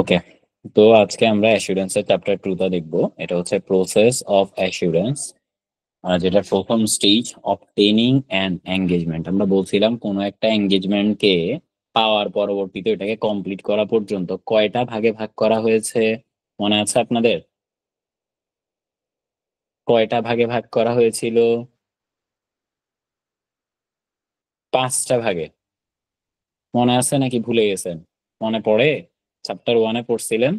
ওকে, তো আজকে আমরা অ্যাসুরেন্সের চ্যাপ্টার 2 টা দেখবো। এটা হচ্ছে প্রসেস অফ অ্যাসুরেন্স, যেটা প্রথম স্টেজ অবটেনিং অ্যান্ড এঙ্গেজমেন্ট। আমরা বলছিলাম কোনো একটা এঙ্গেজমেন্টকে পাওয়ার পরবর্তীতে এটাকে কমপ্লিট করা পর্যন্ত কয়টা ভাগে ভাগ করা হয়েছে মনে আছে আপনাদের? কয়টা ভাগে ভাগ করা হয়েছিল? 5টা ভাগে। মনে আছে নাকি ভুলে গেছেন? মনে পড়ে? চ্যাপ্টার 1-এ পড়ছিলেন।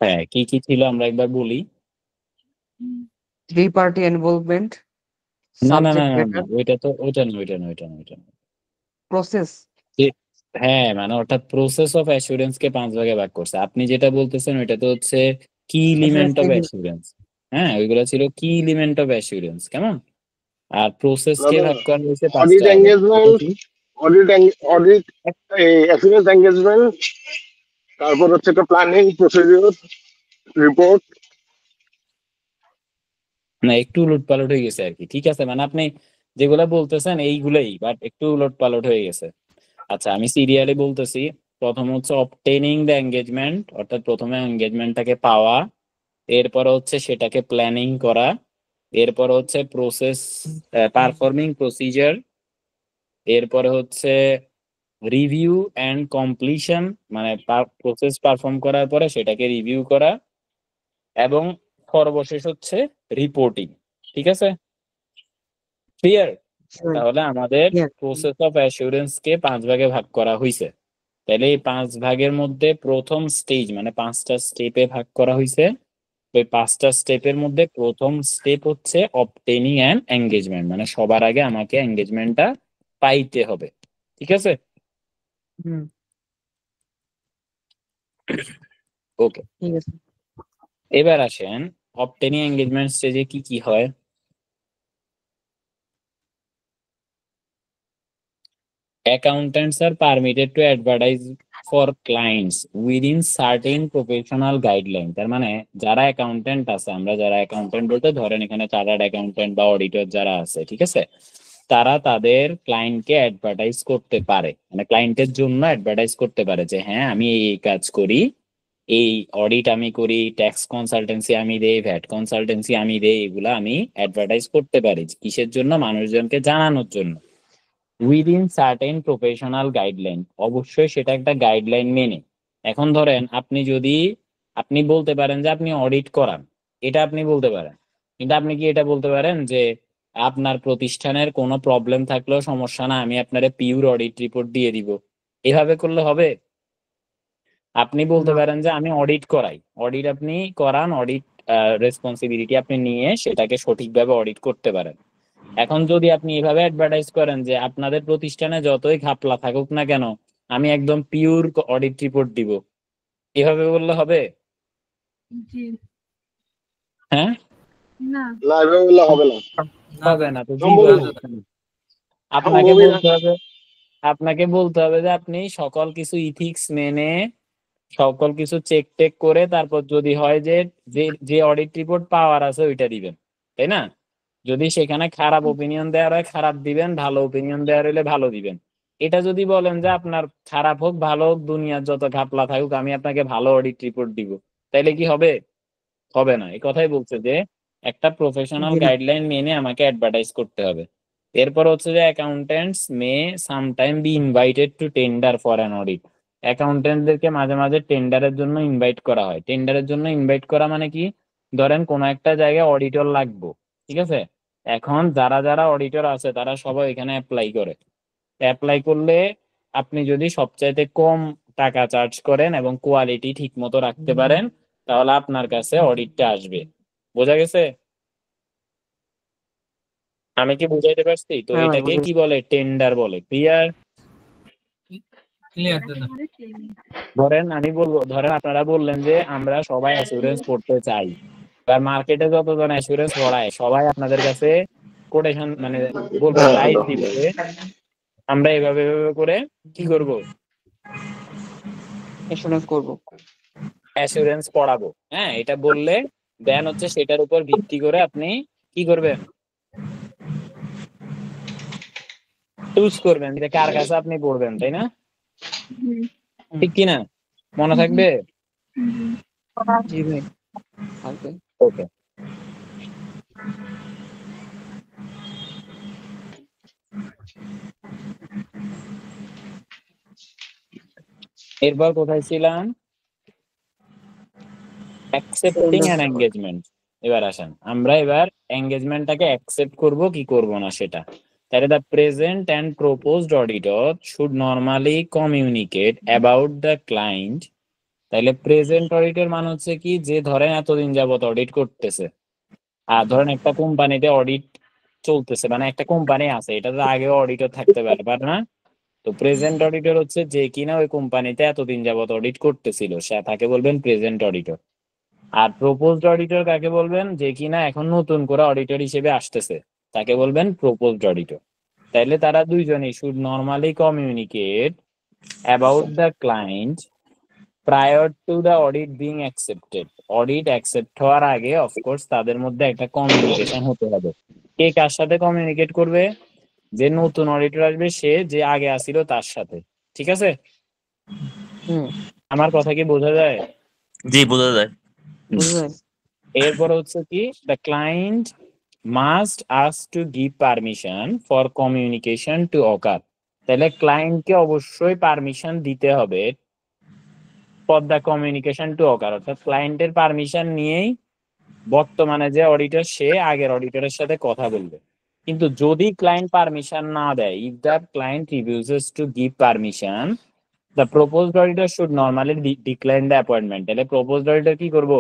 হ্যাঁ, কি কি ছিল আমরা একবার বলি। থ্রি পার্টি ইনভলভমেন্ট, না না না সাবজেক্ট না না, ম্যাটার, ওইটা তো ওইটা না ওইটা না ওইটা না ওইটা না। প্রসেস। হ্যাঁ, মানে অর্থাৎ প্রসেস অফ অ্যাসুরেন্স কে 5 ভাগে ভাগ করছে। আপনি যেটা বলতেছেন ওইটা তো হচ্ছে কি এলিমেন্ট অফ অ্যাসুরেন্স। হ্যাঁ, ওইগুলো ছিল কি এলিমেন্ট অফ অ্যাসুরেন্স, কেমন? আর প্রসেস কে ভাগ করা হয়েছে 5টা অডিট ভাগে। এঙ্গেজমেন্ট, অডিট অ্যাসুরেন্স এঙ্গেজমেন্ট, তারপর হচ্ছে একটা প্ল্যানিং প্রসিডিউর রিপোর্ট। না, একটু উলটপালট হয়ে গেছে আর কি। ঠিক আছে, মানে আপনি যেগুলা বলতেছেন এইগুলাই, বাট একটু উলটপালট হয়ে গেছে। আচ্ছা, আমি সিরিয়ালি বলতেছি। প্রথম হচ্ছে অবটেনিং দ্য এঙ্গেজমেন্ট, অর্থাৎ প্রথমে এঙ্গেজমেন্টটাকে পাওয়া। এরপর হচ্ছে সেটাকে প্ল্যানিং করা। এরপর হচ্ছে প্রসেস, পারফর্মিং প্রসিজার। এরপরে হচ্ছে রিভিউ অ্যান্ড কমপ্লিশন, মানে প্রসেস পারফর্ম করার পরে সেটাকে রিভিউ করা। এবং সর্বশেষ হচ্ছে রিপোর্টিং। ঠিক আছে, ক্লিয়ার? তাহলে আমাদের প্রসেস অফ অ্যাসুরেন্স কে 5 ভাগে ভাগ করা হয়েছে। তাহলে এই 5 ভাগের মধ্যে প্রথম স্টেজ মানে 5টা স্টেপে ভাগ করা হয়েছে। ওই 5টা স্টেপের মধ্যে প্রথম স্টেপ হচ্ছে অবটেনিং অ্যান্ড এঙ্গেজমেন্ট, মানে সবার আগে আমাকে এঙ্গেজমেন্টটা পাইতে হবে। ঠিক আছে, ওকে। ঠিক আছে। এবার আসেন অবটেনিং এঙ্গেজমেন্ট স্টেজে কি কি হয়। Accountants are permitted to advertise for clients within certain professional guidelines. তার মানে যারা অ্যাকাউন্টেন্ট আছে, আমরা যারা অ্যাকাউন্টেন্ট বলতে ধরেন এখানে চার্টার্ড অ্যাকাউন্টেন্ট বা অডিটর যারা আছে, ঠিক আছে, তারা তাদের ক্লায়েন্টকে অ্যাডভার্টাইজ করতে পারে, মানে ক্লায়েন্টের জন্য অ্যাডভার্টাইজ করতে পারে যে হ্যাঁ আমি এই কাজ করি, এই অডিট আমি করি, ট্যাক্স কনসালটেন্সি আমি দেই, ভ্যাট কনসালটেন্সি আমি দেই, এগুলা আমি অ্যাডভার্টাইজ করতে পারি। কিসের জন্য? মানুষজনকে জানানোর জন্য। উইদিন সার্টেন প্রফেশনাল গাইডলাইন, অবশ্যই সেটা একটা গাইডলাইন মেনে। এখন ধরেন আপনি বলতে পারেন যে আপনি অডিট করান, এটা আপনি বলতে পারেন, কিন্তু আপনি কি এটা বলতে পারেন যে আপনার প্রতিষ্ঠানের কোনো প্রবলেম থাকলেও সমস্যা না, আমি আপনার পিওর অডিট রিপোর্ট দিয়ে দিব? এভাবে করলে হবে? আপনি বলতে পারেন যে আমি অডিট করাই, অডিট আপনি করান, অডিট রেসপন্সিবিলিটি আপনি নিয়ে সেটাকে সঠিকভাবে অডিট করতে পারেন। এখন যদি আপনি এভাবে অ্যাডভার্টাইজ করেন যে আপনাদের প্রতিষ্ঠানে যতই ঘাপলা থাকুক না কেন আমি একদম পিওর অডিট রিপোর্ট দিব, এভাবে বললে হবে? হ্যাঁ, না, এভাবে বললে হবে না। হবে না। তো আপনাকে বলতে হবে যে আপনি সকল কিছু ইথিক্স মেনে সকল কিছু চেক টেক করে তারপর যদি হয় যে যে অডিট রিপোর্ট পাওয়ার আছে ওইটা দিবেন, তাই না? যদি সেখানে খারাপ ওপিনিয়ন দেওয়ার হয় খারাপ দিবেন, ভালো ওপিনিয়ন দেওয়ার হলে ভালো দিবেন। এটা যদি বলেন যে আপনার খারাপ হোক ভালো হোক দুনিয়ার যত ঘাপলা থাকুক আমি আপনাকে ভালো অডিট রিপোর্ট দিব, তাইলে কি হবে? হবে না। এই কথাই বলছে যে একটা প্রফেশনাল গাইডলাইন মেনে আমাকে অ্যাডভার্টাইজ করতে হবে। এরপর হচ্ছে যে accountants may sometime be invited to tender for an audit. অ্যাকাউন্টেন্টদেরকে মাঝে মাঝে টেন্ডারের জন্য ইনভাইট করা হয়। টেন্ডারের জন্য ইনভাইট করা মানে কি? ধরেন কোনো একটা জায়গায় অডিটর লাগবে, ঠিক আছে, এখন যারা যারা অডিটর আছে তারা সবাই এখানে অ্যাপ্লাই করে। অ্যাপ্লাই করলে আপনি যদি সবচাইতে কম টাকা চার্জ করেন এবং কোয়ালিটি ঠিক মতো রাখতে পারেন তাহলে আপনার কাছে অডিটটা আসবে। বোঝা গেছে? আমি কি বুঝাইতে পারছি? তো এটাকে কি বলে? টেন্ডার বলে। ক্লিয়ার? ধরেন আমি বলবো, ধরেন আপনারা বললেন যে আমরা সবাই অ্যাসুরেন্স করতে চাই, এবার মার্কেটে যতজন অ্যাসুরেন্স করায় সবাই আপনাদের কাছে কোটেশন মানে বলবে, প্রাইস দিবে যে আমরা এভাবে এভাবে করে কি করব, ইন্স্যুরেন্স করব, অ্যাসুরেন্স পড়াবো। হ্যাঁ, এটা বললে দেন হচ্ছে সেটার উপর ভিত্তি করে আপনি কি করবেন, চুজ করবেন যে কার কাছে আপনি পড়বেন, তাই না? ঠিক কিনা? মনে থাকবে? জি ভাই থাকবে। ওকে। এরপর কোথায় ছিলাম? Accepting an engagement. এবার আসেন, আমরা এবার এঙ্গেজমেন্টটাকে অ্যাকসেপ্ট করব কি করব না সেটা। তাহলে the present and proposed auditor should normally communicate about the client. তাহলে প্রেজেন্ট অডিটর মানে হচ্ছে কি, যে ধরেন এতদিন যাবত অডিট করতেছে, আর ধরেন একটা কোম্পানিতে অডিট চলতেছে, মানে একটা কোম্পানি আছে, এটা তো আগেও অডিটর থাকতে পারে না? তো প্রেজেন্ট অডিটর হচ্ছে যে কিনা ওই কোম্পানিতে এতদিন যাবত অডিট করতেছিল, সে তাকে বলবেন প্রেজেন্ট অডিটর। আর প্রপোজড অডিটর কাকে বলবেন? যে কিনা এখন নতুন করে অডিটর হিসেবে আসতেছে, তাকে বলবেন প্রপোজড অডিটর। তাইলে তারা দুইজনই should normally communicate about the client prior to the audit being accepted. Audit accept হওয়ার আগে অফকোর্স তাদের মধ্যে একটা কমিউনিকেশন হতে হবে। কে কার সাথে কমিউনিকেট করবে? যে নতুন অডিটর আসবে সে যে আগে আসিল তার সাথে। ঠিক আছে? হুম আমার কথা কি বোঝা যায়? জি, বোঝা যায়। বুঝা যায়। এরপর হচ্ছে কি, the client must ask to give permission for communication two অকার। তাহলে ক্লায়েন্টকে অবশ্যই পারমিশন দিতে হবে ফর দ্য কমিউনিকেশন টু অকার, অর্থাৎ ক্লায়েন্টের পারমিশন নিয়েই বর্তমানে যে অডিটর সে আগের অডিটরের সাথে কথা বলবে। কিন্তু যদি ক্লায়েন্ট পারমিশন না দেয়, if the client refuses to give permission, the proposed auditor should normally decline the appointment. তাহলে প্রপোজড অডিটর কি করবো?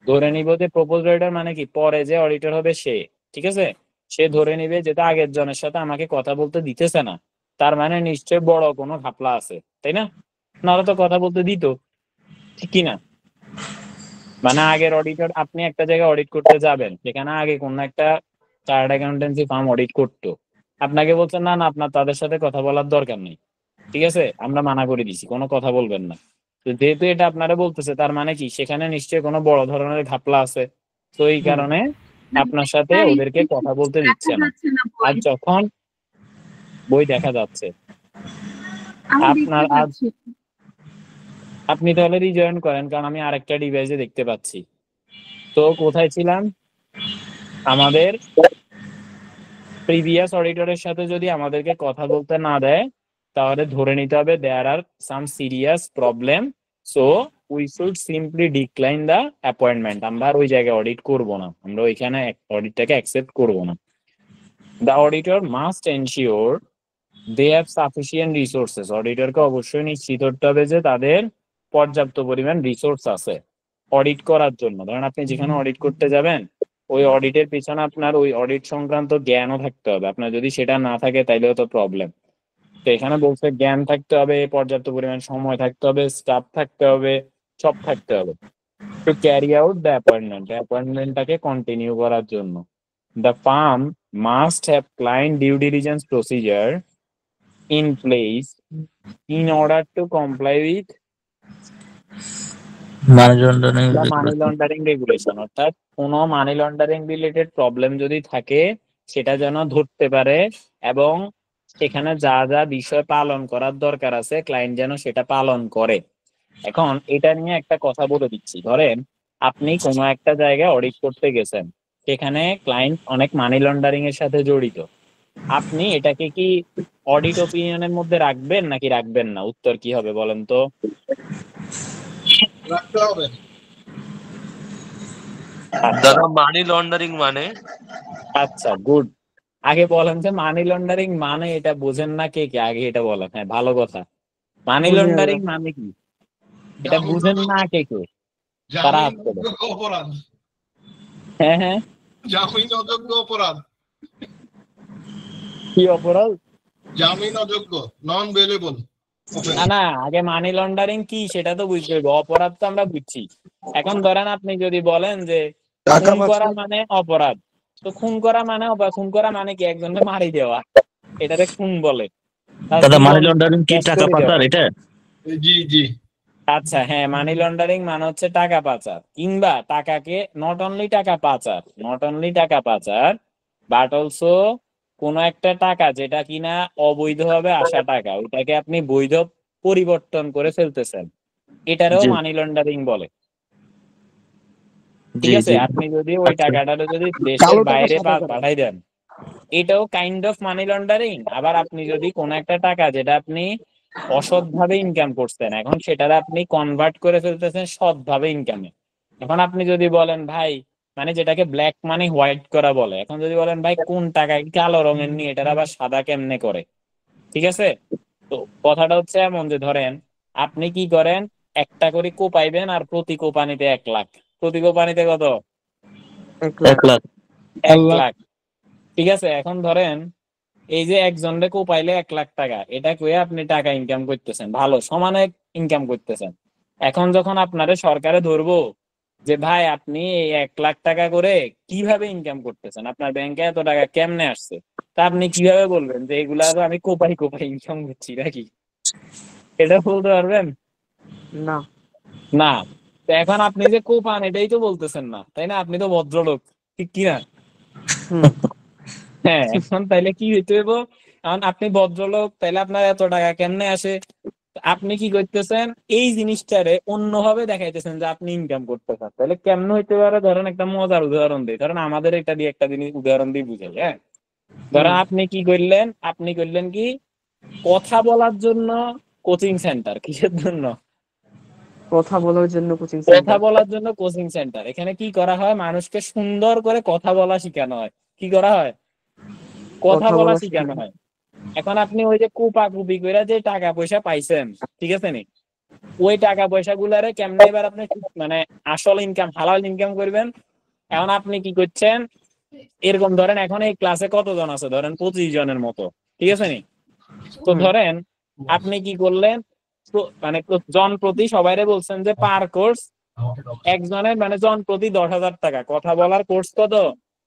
ধরে নিব যে প্রপোজড অডিটর মানে কি, পরে যে অডিটর হবে সে, ঠিক আছে, সে ধরে নিবে যেটা আগের জনের সাথে আমাকে কথা বলতে দিতেছে না, তার মানে নিশ্চয় বড় কোনো ঘাপলা আছে, তাই না? নাহলে তো কথা বলতে দিত, ঠিক কিনা? মানে আগের অডিটর, আপনি একটা জায়গায় অডিট করতে যাবেন, সেখানে আগে কোন একটা চার্টার্ড অ্যাকাউন্টেন্সি ফার্ম অডিট করতো, আপনাকে বলছেন না না আপনার তাদের সাথে কথা বলার দরকার নেই, ঠিক আছে, আমরা মানা করে দিছি, কোনো কথা বলবেন না। তো যেহেতু এটা আপনারা বলতেছে, তার মানে কি সেখানে নিশ্চয়ই কোনো বড় ধরনের ঘাপলা আছে। তো এই হুম কারণে আপনার সাথে ওদেরকে কথা বলতে দিচ্ছে না। আর যখন বই দেখা যাচ্ছে আপনার, আজ আপনি তাহলে রিজয়েন করেন, কারণ আমি আরেকটা ডিভাইসে দেখতে পাচ্ছি। তো কোথায় ছিলাম? আমাদের প্রিভিয়াস অডিটরের সাথে যদি আমাদেরকে কথা বলতে না দেয়, তাহলে ধরে নিতে হবে there are some serious problem, so we should simply decline the appointment. আমরা আর ওই জায়গায় অডিট করব না, আমরা ওইখানে অডিটটাকে অ্যাকসেপ্ট করব না। The auditor must ensure they have sufficient resources. অডিটরকে অবশ্যই নিশ্চিত করতে হবে যে তাদের পর্যাপ্ত পরিমাণ রিসোর্স আছে অডিট করার জন্য। ধরেন আপনি যেখানে অডিট করতে যাবেন, ওই অডিটের পিছনে আপনার ওই অডিট সংক্রান্ত জ্ঞানও থাকতে হবে। আপনার যদি সেটা না থাকে তাইলেও তো প্রবলেম। তো এখানে বলছে জ্ঞান থাকতে হবে, পর্যাপ্ত পরিমাণ সময় থাকতে হবে, স্টাফ থাকতে হবে, সব থাকতে হবে to carry out the appointment, অ্যাপয়েন্টমেন্টটাকে কন্টিনিউ করার জন্য। The firm must have client due diligence procedure in place in order to comply with money laundering the money laundering regulation। অর্থাৎ কোনো মানি লন্ডারিং রিলেটেড প্রবলেম যদি থাকে সেটা যেন ধরতে পারে, এবং সেখানে যা যা বিষয় পালন করার দরকার আছে ক্লায়েন্ট যেন সেটা পালন করে। এখন এটা নিয়ে একটা কথা বলে দিচ্ছি। ধরেন আপনি কোনো একটা জায়গায় অডিট করতে গেছেন, সেখানে ক্লায়েন্ট অনেক মানি লন্ডারিং এর সাথে জড়িত, আপনি এটাকে কি অডিট ওপিনিয়নের মধ্যে রাখবেন নাকি রাখবেন না? উত্তর কি হবে বলেন তো? রাখতে হবে। দাদা, মানি লন্ডারিং মানে? আচ্ছা, গুড। আগে বলেন যে মানি লন্ডারিং মানে এটা বোঝেন না কে কে, আগে এটা বলেন। হ্যাঁ, ভালো কথা। মানি বুঝে লন্ডারিং গেল। মানে কি এটা বুঝেন না কে কে, তারা হাত তোলে। জামিনযোগ্য অপরাধ। হ্যাঁ হ্যাঁ, জামিন অযোগ্য অপরাধ। কি অপরাধ? জামিন অযোগ্য, নন বেলেবল। না না, আগে মানি লন্ডারিং কি সেটা তো বুঝতে হবে। অপরাধ তো আমরা বুঝছি। এখন ধরেন আপনি যদি বলেন যে খুন করা মানে অপরাধ, তো খুন করা মানে অপরাধ, খুন করা মানে কি একজনকে মারি দেওয়া, এটাতে খুন বলে। দাদা, মানি লন্ডারিং কি টাকা পাচার এটা? জি জি। আচ্ছা হ্যাঁ, মানি লন্ডারিং মানে হচ্ছে টাকা পাচার, কিংবা টাকাকে নট অনলি টাকা পাচার, নট অনলি টাকা পাচার, বাট অলসো কোনো একটা টাকা যেটা কিনা অবৈধভাবে আসা টাকা, ওটাকে আপনি বৈধ পরিবর্তন করে ফেলতেছেন, এটারও জি মানি লন্ডারিং বলে। ঠিক জি আছে, জি আপনি যদি ওই আচ্ছা টাকাটা যদি দেশের কালো টাকা বাইরে সাদা করা। পাঠাই দেন, এটাও কাইন্ড অফ মানি লন্ডারিং। আবার আপনি যদি কোন একটা টাকা যেটা আপনি অসৎভাবে ইনকাম করছেন, এখন সেটা আপনি কনভার্ট করে ফেলতেছেন সৎভাবে ইনকামে। এখন আপনি যদি বলেন ভাই, মানে যেটাকে ব্ল্যাক মানি হোয়াইট করা বলে, এখন যদি বলেন ভাই কোন টাকা কালো রঙের নিয়ে এটার আবার সাদা কেমনে করে, ঠিক আছে? তো কথাটা হচ্ছে এমন যে ধরেন আপনি কি করেন, একটা করে কোপাইবেন আর প্রতি কোপানিতে 1 লাখ। প্রতি কোপানিতে কত? 1 লাখ। 1 লাখ 1 লাখ। ঠিক আছে, এখন ধরেন এই যে একজনকে কোপাইলে 1 লাখ টাকা, এটা কয়ে আপনি টাকা ইনকাম করতেছেন, ভালো সমানে ইনকাম করতেছেন। এখন যখন আপনারে সরকারে ধরবো যে ভাই আপনি এই 1 লাখ টাকা করে কিভাবে ইনকাম করতেছেন, আপনার ব্যাংকে এত টাকা কেমনে আসছে, তা আপনি কিভাবে বলবেন যে এগুলা তো আমি কোপাই কোপাই ইনকাম করছি নাকি? এটা বলতে পারবেন না। না। তো এখন আপনি যে কোপান এটাই তো বলতেছেন না, তাই না? আপনি তো ভদ্রলোক, ঠিক কিনা? হুম। হ্যাঁ, এখন তাইলে কি হইতে হইব? কারণ আপনি ভদ্রলোক, তাইলে আপনার এত টাকা কেমনে আসে? আপনি কি করতেছেন, এই জিনিসটারে অন্যভাবে দেখাইতেছেন যে আপনি ইনকাম করতেছেন। তাহলে কেমনে হইতে পারে? ধরেন একটা মজার উদাহরণ দিই, ধরেন আমাদের এটা দিয়ে একটা জিনিস উদাহরণ দিয়ে বুঝাই। হ্যাঁ, ধরেন আপনি কি করলেন, আপনি করলেন কি, কথা বলার জন্য কোচিং সেন্টার। কিসের জন্য? কথা বলার জন্য কোচিং কথা সেন্টার। বলার জন্য কোচিং সেন্টার। এখানে কি করা হয়, মানুষকে সুন্দর করে কথা বলা শেখানো হয়। কি করা হয়? কথা কথা বলা বলা শেখানো শেখানো। হয়। এখন আপনি ওই যে কুপি করে যে টাকা পয়সা পাইছেন, ঠিক আছে নি, ওই টাকা পয়সা গুলারে কেমনে এবার আপনি মানে আসল ইনকাম, হালাল ইনকাম করবেন। এখন আপনি কি করছেন, এরকম ধরেন এখন এই ক্লাসে কতজন আছে, ধরেন 25 জনের মতো, ঠিক আছে নি? তো হুম। ধরেন আপনি কি করলেন, মানে জন প্রতি সবাইরে বলছেন যে পার কোর্স একজনের মানে জন প্রতি 10,000 টাকা, কথা বলার কোর্স কত?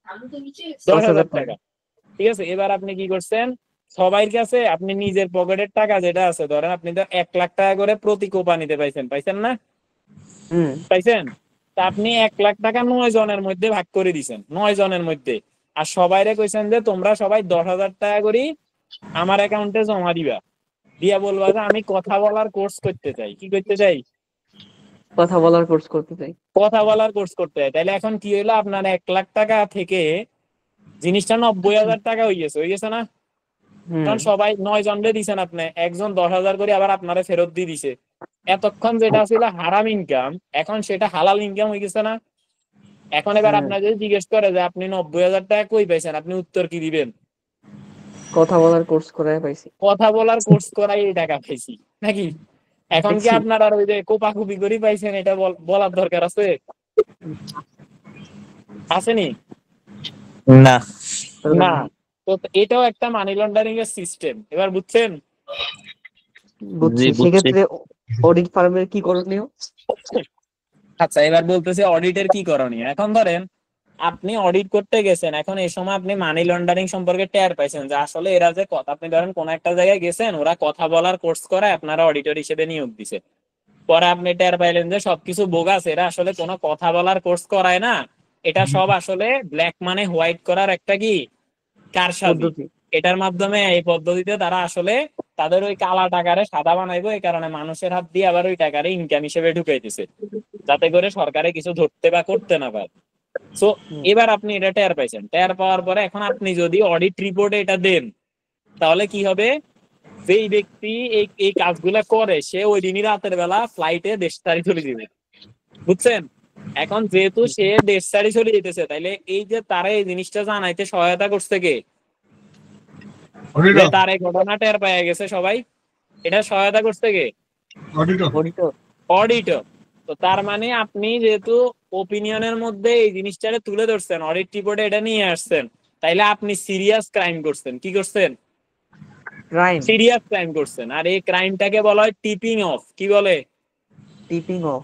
10,000 10,000 টাকা। টাকা। ঠিক আছে, এবার আপনি কি করছেন, সবার কাছে আপনি নিজের পকেটের টাকা যেটা আছে, ধরেন আপনি তো 1 লাখ টাকা করে প্রতি কোম্পানিতে পাইছেন, পাইছেন না? হুম। পাইছেন? তা আপনি 1 লাখ টাকা 9 জনের মধ্যে ভাগ করে দিছেন, 9 জনের মধ্যে। আর সবাইরে কইছেন যে তোমরা সবাই 10,000 টাকা করে আমার অ্যাকাউন্টে জমা দিবা, দিয়া বলবা যে আমি কথা বলার কোর্স করতে চাই। কি করতে চাই? কথা বলার কোর্স করতে চাই। কথা বলার কোর্স করতে চাই। তাহলে এখন কি হইলো, আপনার 1 লাখ টাকা থেকে জিনিসটা 90,000 টাকা হয়ে গেছে না? হুম। কারণ সবাই 9 জনরে দিছেন, আপনি একজন 10,000 করে আবার আপনারে ফেরত দিয়ে দিছে। এতক্ষণ যেটা ছিল হারাম ইনকাম, এখন সেটা হালাল ইনকাম হয়ে গেছে না? এখন এবার হুম। আপনার যদি জিজ্ঞেস করে যে আপনি 90,000 টাকা কই পাইছেন, আপনি উত্তর কি দিবেন? কথা বলার কোর্স করে পাইছি। কথা বলার কোর্স করাই এই টাকা পাইছি নাকি? এখন কি পাইছি। আপনার আর ওই যে কোপাকুপি করে পাইছেন এটা বলার দরকার আছে? আসেনি? না না। তো এটাও একটা মানি লন্ডারিং এর সিস্টেম, এবার বুঝছেন? বুঝছি। জি বুঝছি সেক্ষেত্রে অডিট ফার্মের কি করণীয়? আচ্ছা, এবার বলতেছে অডিটের কি করণীয়। এখন ধরেন আপনি অডিট করতে গেছেন, এখন এই সময় আপনি মানি লন্ডারিং সম্পর্কে টের পাইছেন যে আসলে এরা যে কথা, আপনি ধরেন কোন একটা জায়গায় গেছেন, ওরা কথা বলার কোর্স করায় আপনারা অডিটর হিসেবে নিয়োগ দিছে। পরে আপনি টের পাইলেন যে সবকিছু বোগাস, এরা আসলে কোনো কথা বলার কোর্স করায় না, এটা সব আসলে ব্ল্যাক মানে হোয়াইট করার একটা কি কারসাজি। পদ্ধতি। এটার মাধ্যমে, এই পদ্ধতিতে তারা আসলে তাদের ওই কালা টাকারে সাদা বানাইবো, এই কারণে মানুষের হাত দিয়ে আবার ওই টাকারে ইনকাম হিসেবে ঢুকাইতেছে, যাতে করে সরকারে কিছু ধরতে বা করতে না পারে। সো হুম। এবার আপনি এটা টের পাইছেন, টের পাওয়ার পরে এখন আপনি যদি অডিট রিপোর্টে এটা দেন, তাহলে কি হবে, যেই ব্যক্তি এই এই কাজগুলা করে সে ওই দিনই রাতের বেলা ফ্লাইটে দেশ ছাড়ি চলে যাবে। বুঝছেন? এখন যেহেতু সে দেশ ছাড়ি চলে যেতেছে, তাইলে এই যে তারা এই জিনিসটা জানাইতে সহায়তা করছে কে, যে অডিটর তার এই ঘটনা টের পাওয়া গেছে সবাই, এটা সহায়তা করছে কে? Auditor auditor. অডিটর। তো তার মানে আপনি যেহেতু ওপিনিয়নের মধ্যে এই জিনিসটারে তুলে ধরছেন, অডিট রিপোর্টে এটা নিয়ে আসছেন, তাইলে আপনি সিরিয়াস ক্রাইম করছেন। কি করছেন? ক্রাইম। সিরিয়াস ক্রাইম করছেন। আর এই ক্রাইমটাকে বলা হয় টিপিং অফ। কি বলে? Tipping of.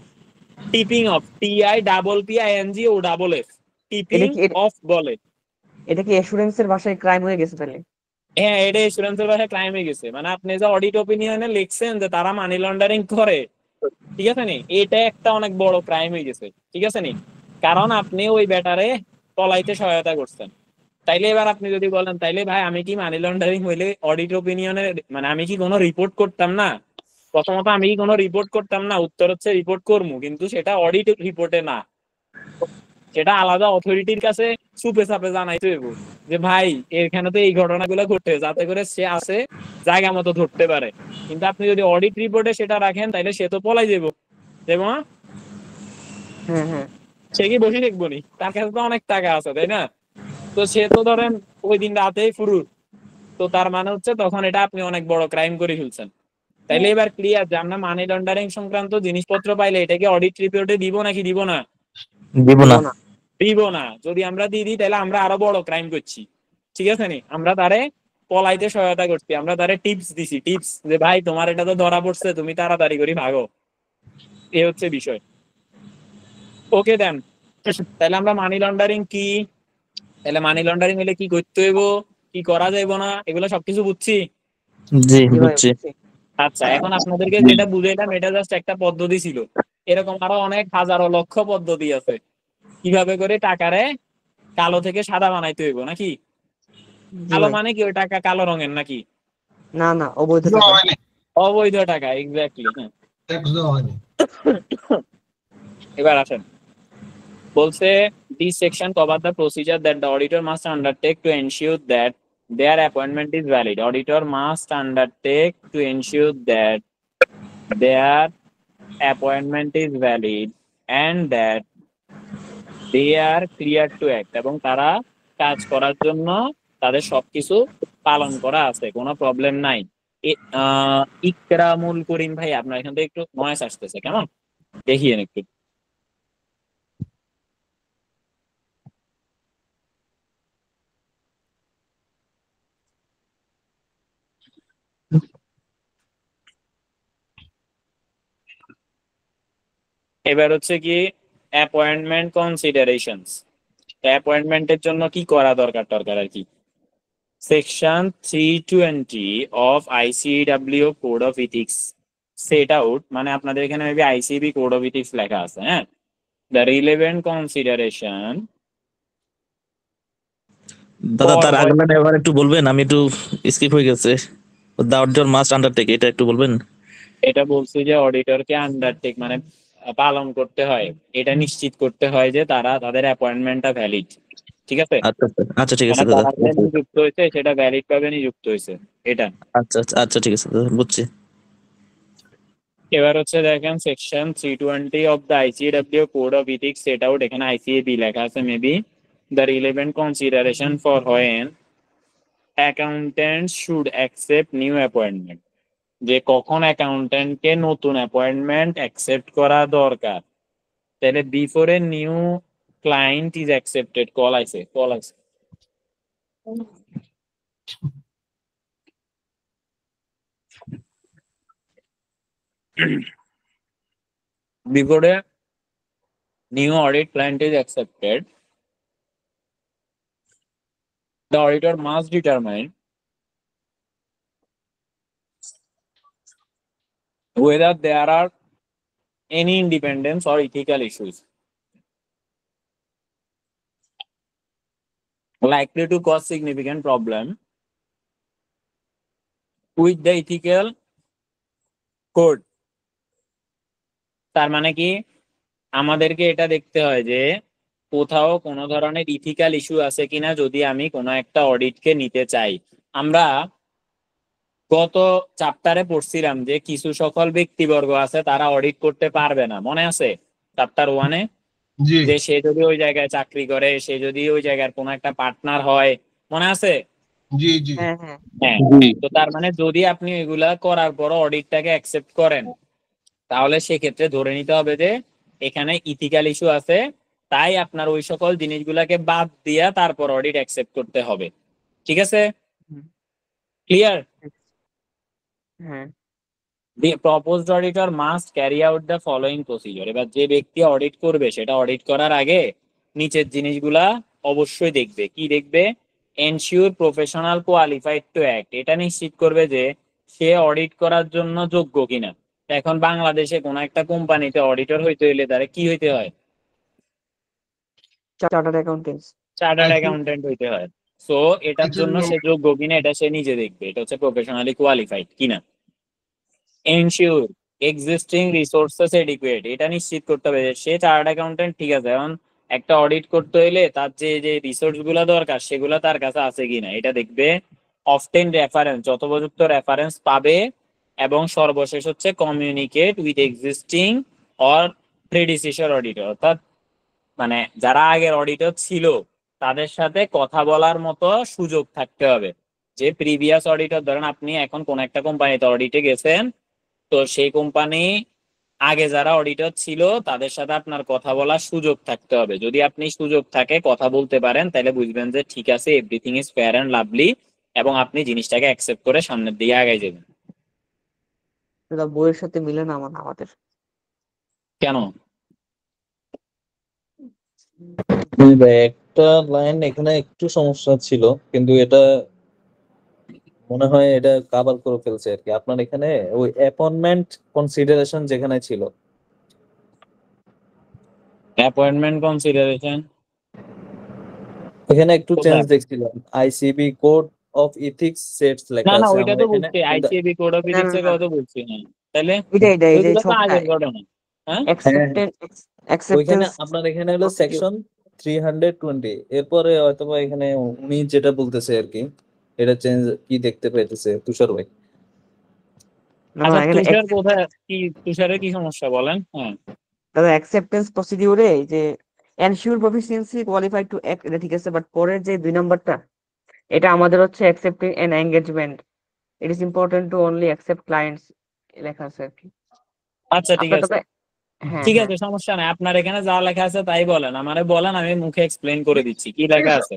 Tipping of, TIPPINGOFF, tipping এটা কি অফ বলে। এটা কি অ্যাসুরেন্সের ভাষায় ক্রাইম হয়ে গেছে তাহলে? হ্যাঁ, এটা ইন্স্যুরেন্সের ভাষায় ক্রাইম হয়ে গেছে। মানে আপনি যে অডিট ওপিনিয়নে লিখছেন যে তারা মানি লন্ডারিং করে, ঠিক আছে নি, এটা একটা অনেক বড় ক্রাইম হয়ে গেছে। ঠিক আছে নি, কারণ আপনি ওই ব্যাটারে পলাইতে সহায়তা করছেন। তাইলে এবার আপনি যদি বলেন, তাইলে ভাই আমি কি মানি লন্ডারিং হইলে অডিট ওপিনিয়নে মানে আমি কি কোনো রিপোর্ট করতাম না? প্রথমত আমি কোনো রিপোর্ট করতাম না, উত্তর হচ্ছে রিপোর্ট করবো, কিন্তু সেটা অডিট রিপোর্টে না, সেটা আলাদা অথরিটির কাছে সুপে সাপে জানাইতে হইব যে ভাই এখানে তো এই ঘটনাগুলো ঘটে, যাতে করে সে আসে জায়গা মতো ধরতে পারে। কিন্তু আপনি যদি অডিট রিপোর্টে সেটা রাখেন তাহলে সে তো পলাই যাবো, দেবো না? হ্যাঁ হ্যাঁ সে কি বসে দেখবো নি? তার কাছে তো অনেক টাকা আছে, তাই না? তো সে তো ধরেন ওই দিন রাতেই ফুরুর, তো তার মানে হচ্ছে তখন এটা আপনি অনেক বড় ক্রাইম করে ফেলছেন। তাইলে এবার ক্লিয়ার যে আমরা মানি লন্ডারিং সংক্রান্ত জিনিসপত্র পাইলে এটাকে অডিট রিপোর্টে দিব নাকি দিব না? দিব না। দিব না। দিব না। যদি আমরা দিয়ে দিই তাহলে আমরা আরো বড় ক্রাইম করছি, ঠিক আছে নি? আমরা তারে পলাইতে সহায়তা করছি, আমরা তারে টিপস দিছি, টিপস যে ভাই তোমার এটা তো ধরা পড়ছে, তুমি তাড়াতাড়ি করে ভাগো। এ হচ্ছে বিষয়। ওকে দেন, তাহলে আমরা মানি লন্ডারিং কি, তাহলে মানি লন্ডারিং হলে কি করতে হইব, কি করা যাইব না, এগুলো সবকিছু বুঝছি। জি জি ভাই বুঝছি। বুঝছি। আচ্ছা, এখন আপনাদেরকে যেটা বুঝাইলাম এটা জাস্ট একটা পদ্ধতি ছিল, এরকম আরো অনেক হাজারো লক্ষ পদ্ধতি আছে কিভাবে করে টাকারে কালো থেকে সাদা বানাইতে হইব, নাকি? জি কালো ভাই। মানে কি ওই টাকা কালো রঙের নাকি? না না, অবৈধ এখনো টাকা। হয়নি, অবৈধ টাকা, এক্স্যাক্টলি। হ্যাঁ, এখনো হয়নি। এবার আসেন, বলছে this section cover the procedure that the auditor must undertake to ensure that their appointment is valid. Auditor must undertake to ensure that their appointment is valid and that they are clear to act, এবং তারা কাজ করার জন্য তাদের সবকিছু পালন করা আছে, কোনো প্রবলেম নাই। ইকরামুল করিম ভাই, আপনার এখান থেকে একটু নয়েজ আসতেছে, কেমন দেখিয়েন একটু। এবার হচ্ছে কি অ্যাপয়েন্টমেন্ট কনসিডারেশনস, অ্যাপয়েন্টমেন্টের জন্য কি করা দরকার দরকার আর কি। Section 320 of ICW code of ethics set out, মানে আপনাদের এখানে maybe ICB code of ethics লেখা আছে, হ্যাঁ। দ্য রিলেভেন্ট কনসিডারেশন, দাদা তার আগলাটা এবার একটু বলবেন, আমি একটু স্কিপ হয়ে গেছে। দা অডিটর মাস্ট আন্ডারটেক, এটা একটু বলবেন। এটা বলছি যে অডিটরকে আন্ডারটেক মানে পালন করতে হয়, এটা নিশ্চিত করতে হয় যে তারা তাদের অ্যাপয়েন্টমেন্টটা ভ্যালিড, ঠিক আছে? আচ্ছা আচ্ছা আচ্ছা, ঠিক মানে আছে দাদা। তারা যে নিযুক্ত হয়েছে সেটা ভ্যালিড ভাবে নিযুক্ত হয়েছে, এটা। আচ্ছা আচ্ছা আচ্ছা, ঠিক আছে দাদা, বুঝছি। এবার হচ্ছে দেখেন section 320 of the ICW code of ethics set out, এখানে আইসিএবি লেখা আছে maybe. The relevant consideration for when accountant should accept new appointment, যে কখন অ্যাকাউন্টেন্টকে নতুন অ্যাপয়েন্টমেন্ট অ্যাকসেপ্ট করা দরকার। তাহলে before a new client is accepted, call আইছে, কল আইছে। Before a new audit client is accepted, the auditor must determine whether there are any independence or ethical issues likely to cause significant problem with the ethical code. তার মানে কি আমাদেরকে এটা দেখতে হয় যে কোথাও কোনো ধরনের ইথিক্যাল ইস্যু আছে কিনা যদি আমি কোনো একটা অডিটকে নিতে চাই। আমরা গত চ্যাপ্টারে পড়ছিলাম যে কিছু সকল ব্যক্তিবর্গ আছে তারা অডিট করতে পারবে না, মনে আছে চ্যাপ্টার 1-এ? জি যে সে যদি ওই জায়গায় চাকরি করে, সে যদি ওই জায়গার কোনো একটা পার্টনার হয়, মনে আছে? জি জি হ্যাঁ হ্যাঁ হ্যাঁ, তো তার মানে যদি আপনি এগুলা করার পর অডিটটাকে অ্যাকসেপ্ট করেন তাহলে সেক্ষেত্রে ধরে নিতে হবে যে এখানে ইথিক্যাল ইস্যু আছে, তাই আপনার ওই সকল জিনিসগুলাকে বাদ দিয়া তারপর অডিট অ্যাকসেপ্ট করতে হবে, ঠিক আছে? ক্লিয়ার? হ্যাঁ। The proposed auditor must carry out the following procedure. এবার যে ব্যক্তি অডিট করবে সেটা অডিট করার আগে নিচের জিনিসগুলা অবশ্যই দেখবে। কি দেখবে? Ensure professional qualified to act, এটা নিশ্চিত করবে যে সে অডিট করার জন্য যোগ্য কিনা। এখন বাংলাদেশে কোন একটা কোম্পানিতে অডিটর হইতে হইলে তারা কি হইতে হয়? Chartered accountants. চার্টার্ড অ্যাকাউন্টেন্ট হইতে হয়। সো এটার জন্য সে যোগ্য কিনা এটা সে নিজে দেখবে, এটা হচ্ছে প্রফেশনালি কোয়ালিফাইড কিনা। এনশিওর এক্সিস্টিং রিসোর্সেস এডিকুয়েট, এটা নিশ্চিত করতে হবে যে সে চার্টার্ড অ্যাকাউন্টেন্ট, ঠিক আছে, এখন একটা অডিট করতে হইলে তার যে যে রিসোর্স গুলা দরকার সেগুলো তার কাছে আছে কিনা এটা দেখবে। অফটেন রেফারেন্স, যথোপযুক্ত রেফারেন্স পাবে। এবং সর্বশেষ হচ্ছে communicate with existing or predecessor auditor, অর্থাৎ মানে যারা আগের অডিটর ছিল তাদের সাথে কথা বলার মতো সুযোগ থাকতে হবে। যে প্রিভিয়াস অডিটর, ধরেন আপনি এখন কোন একটা কোম্পানিতে অডিটে গেছেন, তো সেই কোম্পানি আগে যারা অডিটর ছিল তাদের সাথে আপনার কথা বলার সুযোগ থাকতে হবে। যদি আপনি সুযোগ থাকে কথা বলতে পারেন তাহলে বুঝবেন যে ঠিক আছে, everything is fair and lovely, এবং আপনি জিনিসটাকে অ্যাকসেপ্ট করে সামনের দিকে আগাই যাবেন। এটা বইয়ের সাথে মিলে না আমাদের। কেন? একটা লাইন এখানে একটু সমস্যা ছিল, কিন্তু এটা মনে হয় এটা কাভার করে ফেলছে আর কি। আপনার এখানে ওই অ্যাপয়েন্টমেন্ট কনসিডারেশন যেখানে ছিল, অ্যাপয়েন্টমেন্ট কনসিডারেশন এখানে একটু চেঞ্জ কোথায়? দেখছিলাম। ICB code of ethics sets না লেখা না, আছে ওইটা আমরা তো এখানে। বলছি, আইসিএবি কোড অফ না এথিক্স না এর না, কথা বলছি না। তাহলে এটাই ওইগুলো তো সবটা আগের ঘটনা। হ্যাঁ, অ্যাকসেপ্টেন্স ওইখানে অ্যাকসেপ্টেন্স আপনার এখানে হলো সেকশন 320, এরপরে হয়তোবা এখানে উনি যেটা বলতেছে আর কি, এটা চেঞ্জ কি দেখতে পাইতেছে তুষার ভাই। না আচ্ছা এখানে তুষার কোথায়, কি তুষারের কি সমস্যা বলেন? হ্যাঁ, দাদা অ্যাকসেপ্টেন্স প্রসিডিউরে যে ensure proficiency qualified to act, এটা ঠিক আছে, বাট পরের যে 2 নাম্বারটা, এটা আমাদের হচ্ছে accepting N engagement, it is important to only accept clients লেখা আছে আর কি। আচ্ছা ঠিক আপনার আছে, তবে হ্যাঁ ঠিক হ্যাঁ, আছে, সমস্যা নাই। আপনার এখানে যা লেখা আছে তাই বলেন, আমারে বলেন, আমি মুখে এক্সপ্লেন করে দিচ্ছি কি লেখা আছে।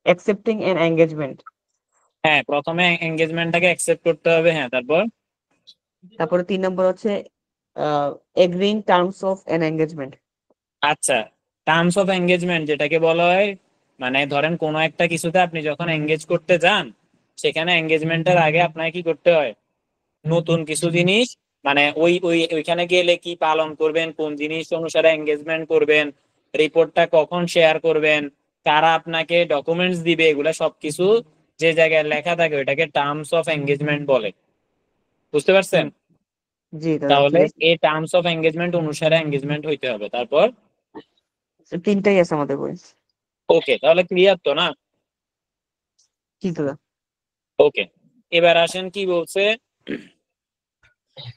অ্যাকসেপ্টিং এন এঙ্গেজমেন্ট, হ্যাঁ, প্রথমে এঙ্গেজমেন্টটাকে অ্যাকসেপ্ট করতে হবে, হ্যাঁ, তারপর তারপরে 3 নম্বর হচ্ছে agreeing terms of N engagement. আচ্ছা, টার্মস অফ এঙ্গেজমেন্ট যেটাকে বলা হয়, মানে ধরেন কোনো একটা কিছুতে আপনি যখন এঙ্গেজ করতে যান, সেখানে এঙ্গেজমেন্টের আগে আপনাকে কি করতে হয়, নতুন কিছু জিনিস, মানে ওই ওই ওইখানে গেলে কি পালন করবেন, কোন জিনিস অনুসারে এঙ্গেজমেন্ট করবেন, রিপোর্টটা কখন শেয়ার করবেন, কারা আপনাকে ডকুমেন্টস দিবে, এগুলা সবকিছু যে জায়গায় লেখা থাকে ওইটাকে টার্মস অফ এঙ্গেজমেন্ট বলে। বুঝতে পারছেন? হুম, জি দাদা তাহলে ঠিক আছে, এই টার্মস অফ এঙ্গেজমেন্ট অনুসারে এঙ্গেজমেন্ট হইতে হবে। তারপর 3টাই আছে আমাদের বই। ওকে, তাহলে ক্লিয়ার তো না? কি দাদা? ওকে, এবার আসেন কি বলছে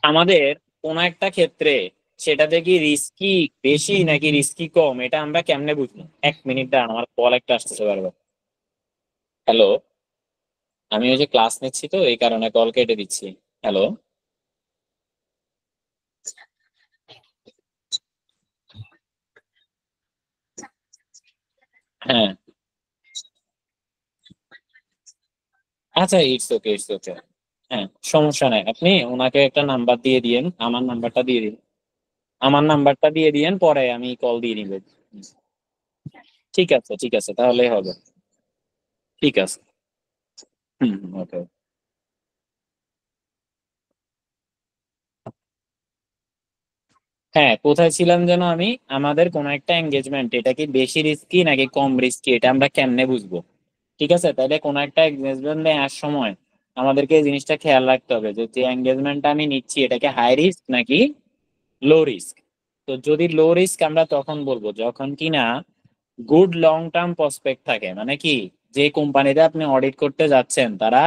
আমাদের কোন একটা ক্ষেত্রে, সেটাতে কি রিস্কি বেশি নাকি রিস্কি কম, এটা আমরা কেমনে বুঝবো? 1 মিনিট দাঁড়ান, আমার কল একটা আসতেছে বারবার। হ্যালো, আমি ওই যে ক্লাস নিচ্ছি তো এই কারণে কল কেটে দিচ্ছি। হ্যালো, হ্যাঁ, আচ্ছা, ইটস ওকে, ইটস ওকে। হ্যাঁ, সমস্যা নাই, আপনি ওনাকে একটা নাম্বার দিয়ে দিয়েন, আমার নাম্বারটা দিয়ে দিন, আমার নাম্বারটা দিয়ে দিয়েন, পরে আমি কল দিয়ে নিব। ঠিক আছে, ঠিক আছে, তাহলেই হবে। ঠিক আছে। হুম, ওকে। হ্যাঁ, কোথায় ছিলাম যেন আমি? আমাদের কোন একটা এঙ্গেজমেন্ট, এটা কি বেশি রিস্কি নাকি কম রিস্কি, এটা আমরা কেমনে বুঝবো? ঠিক আছে, তাহলে কোন একটা এঙ্গেজমেন্ট নেওয়ার সময় আমাদেরকে এই জিনিসটা খেয়াল রাখতে হবে যে যে এঙ্গেজমেন্টটা আমি নিচ্ছি এটা কি হাই রিস্ক নাকি লো রিস্ক। তো যদি লো রিস্ক আমরা তখন বলবো যখন কিনা গুড লং টার্ম প্রসপেক্ট থাকে, মানে কি, যে কোম্পানিতে আপনি অডিট করতে যাচ্ছেন তারা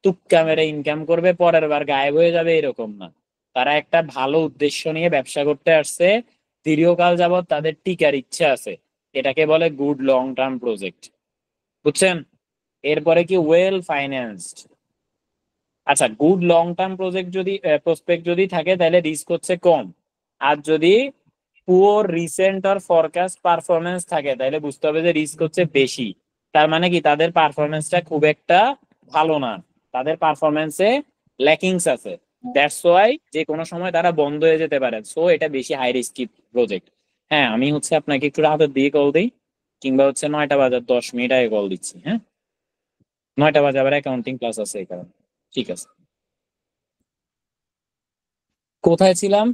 টুক্কা মেরে ইনকাম করবে পরের বার গায়েব হয়ে যাবে এরকম না। তারা একটা ভালো উদ্দেশ্য নিয়ে ব্যবসা করতে আসছে, দীর্ঘকাল যাবত তাদের টিকার ইচ্ছা আছে, এটাকে বলে গুড লং টার্ম প্রজেক্ট। বুঝছেন? এরপরে কি ওয়েল ফাইন্যান্সড। আচ্ছা, গুড লং টার্ম প্রজেক্ট যদি প্রসপেক্ট যদি থাকে তাহলে রিস্ক হচ্ছে কম। আর যদি পুওর রিসেন্ট আর ফরকাস্ট পারফরমেন্স থাকে তাহলে বুঝতে হবে যে রিস্ক হচ্ছে বেশি। তার মানে কি, তাদের পারফরমেন্সটা খুব একটা ভালো না, তাদের পারফরমেন্সে ল্যাকিংস আছে। দ্যাটস ওয়াই যে কোনো সময় তারা বন্ধ হয়ে যেতে পারে, সো এটা বেশি হাই রিস্কি প্রজেক্ট। হ্যাঁ, আমি হচ্ছে আপনাকে একটু রাতের দিকে কল দিই, কিংবা হচ্ছে 9টা বাজার 10 মিনিট আগে কল দিচ্ছি। হ্যাঁ, 9টা বাজে আবার অ্যাকাউন্টিং ক্লাস আছে এই কারণে। ঠিক আছে, কোথায় ছিলাম?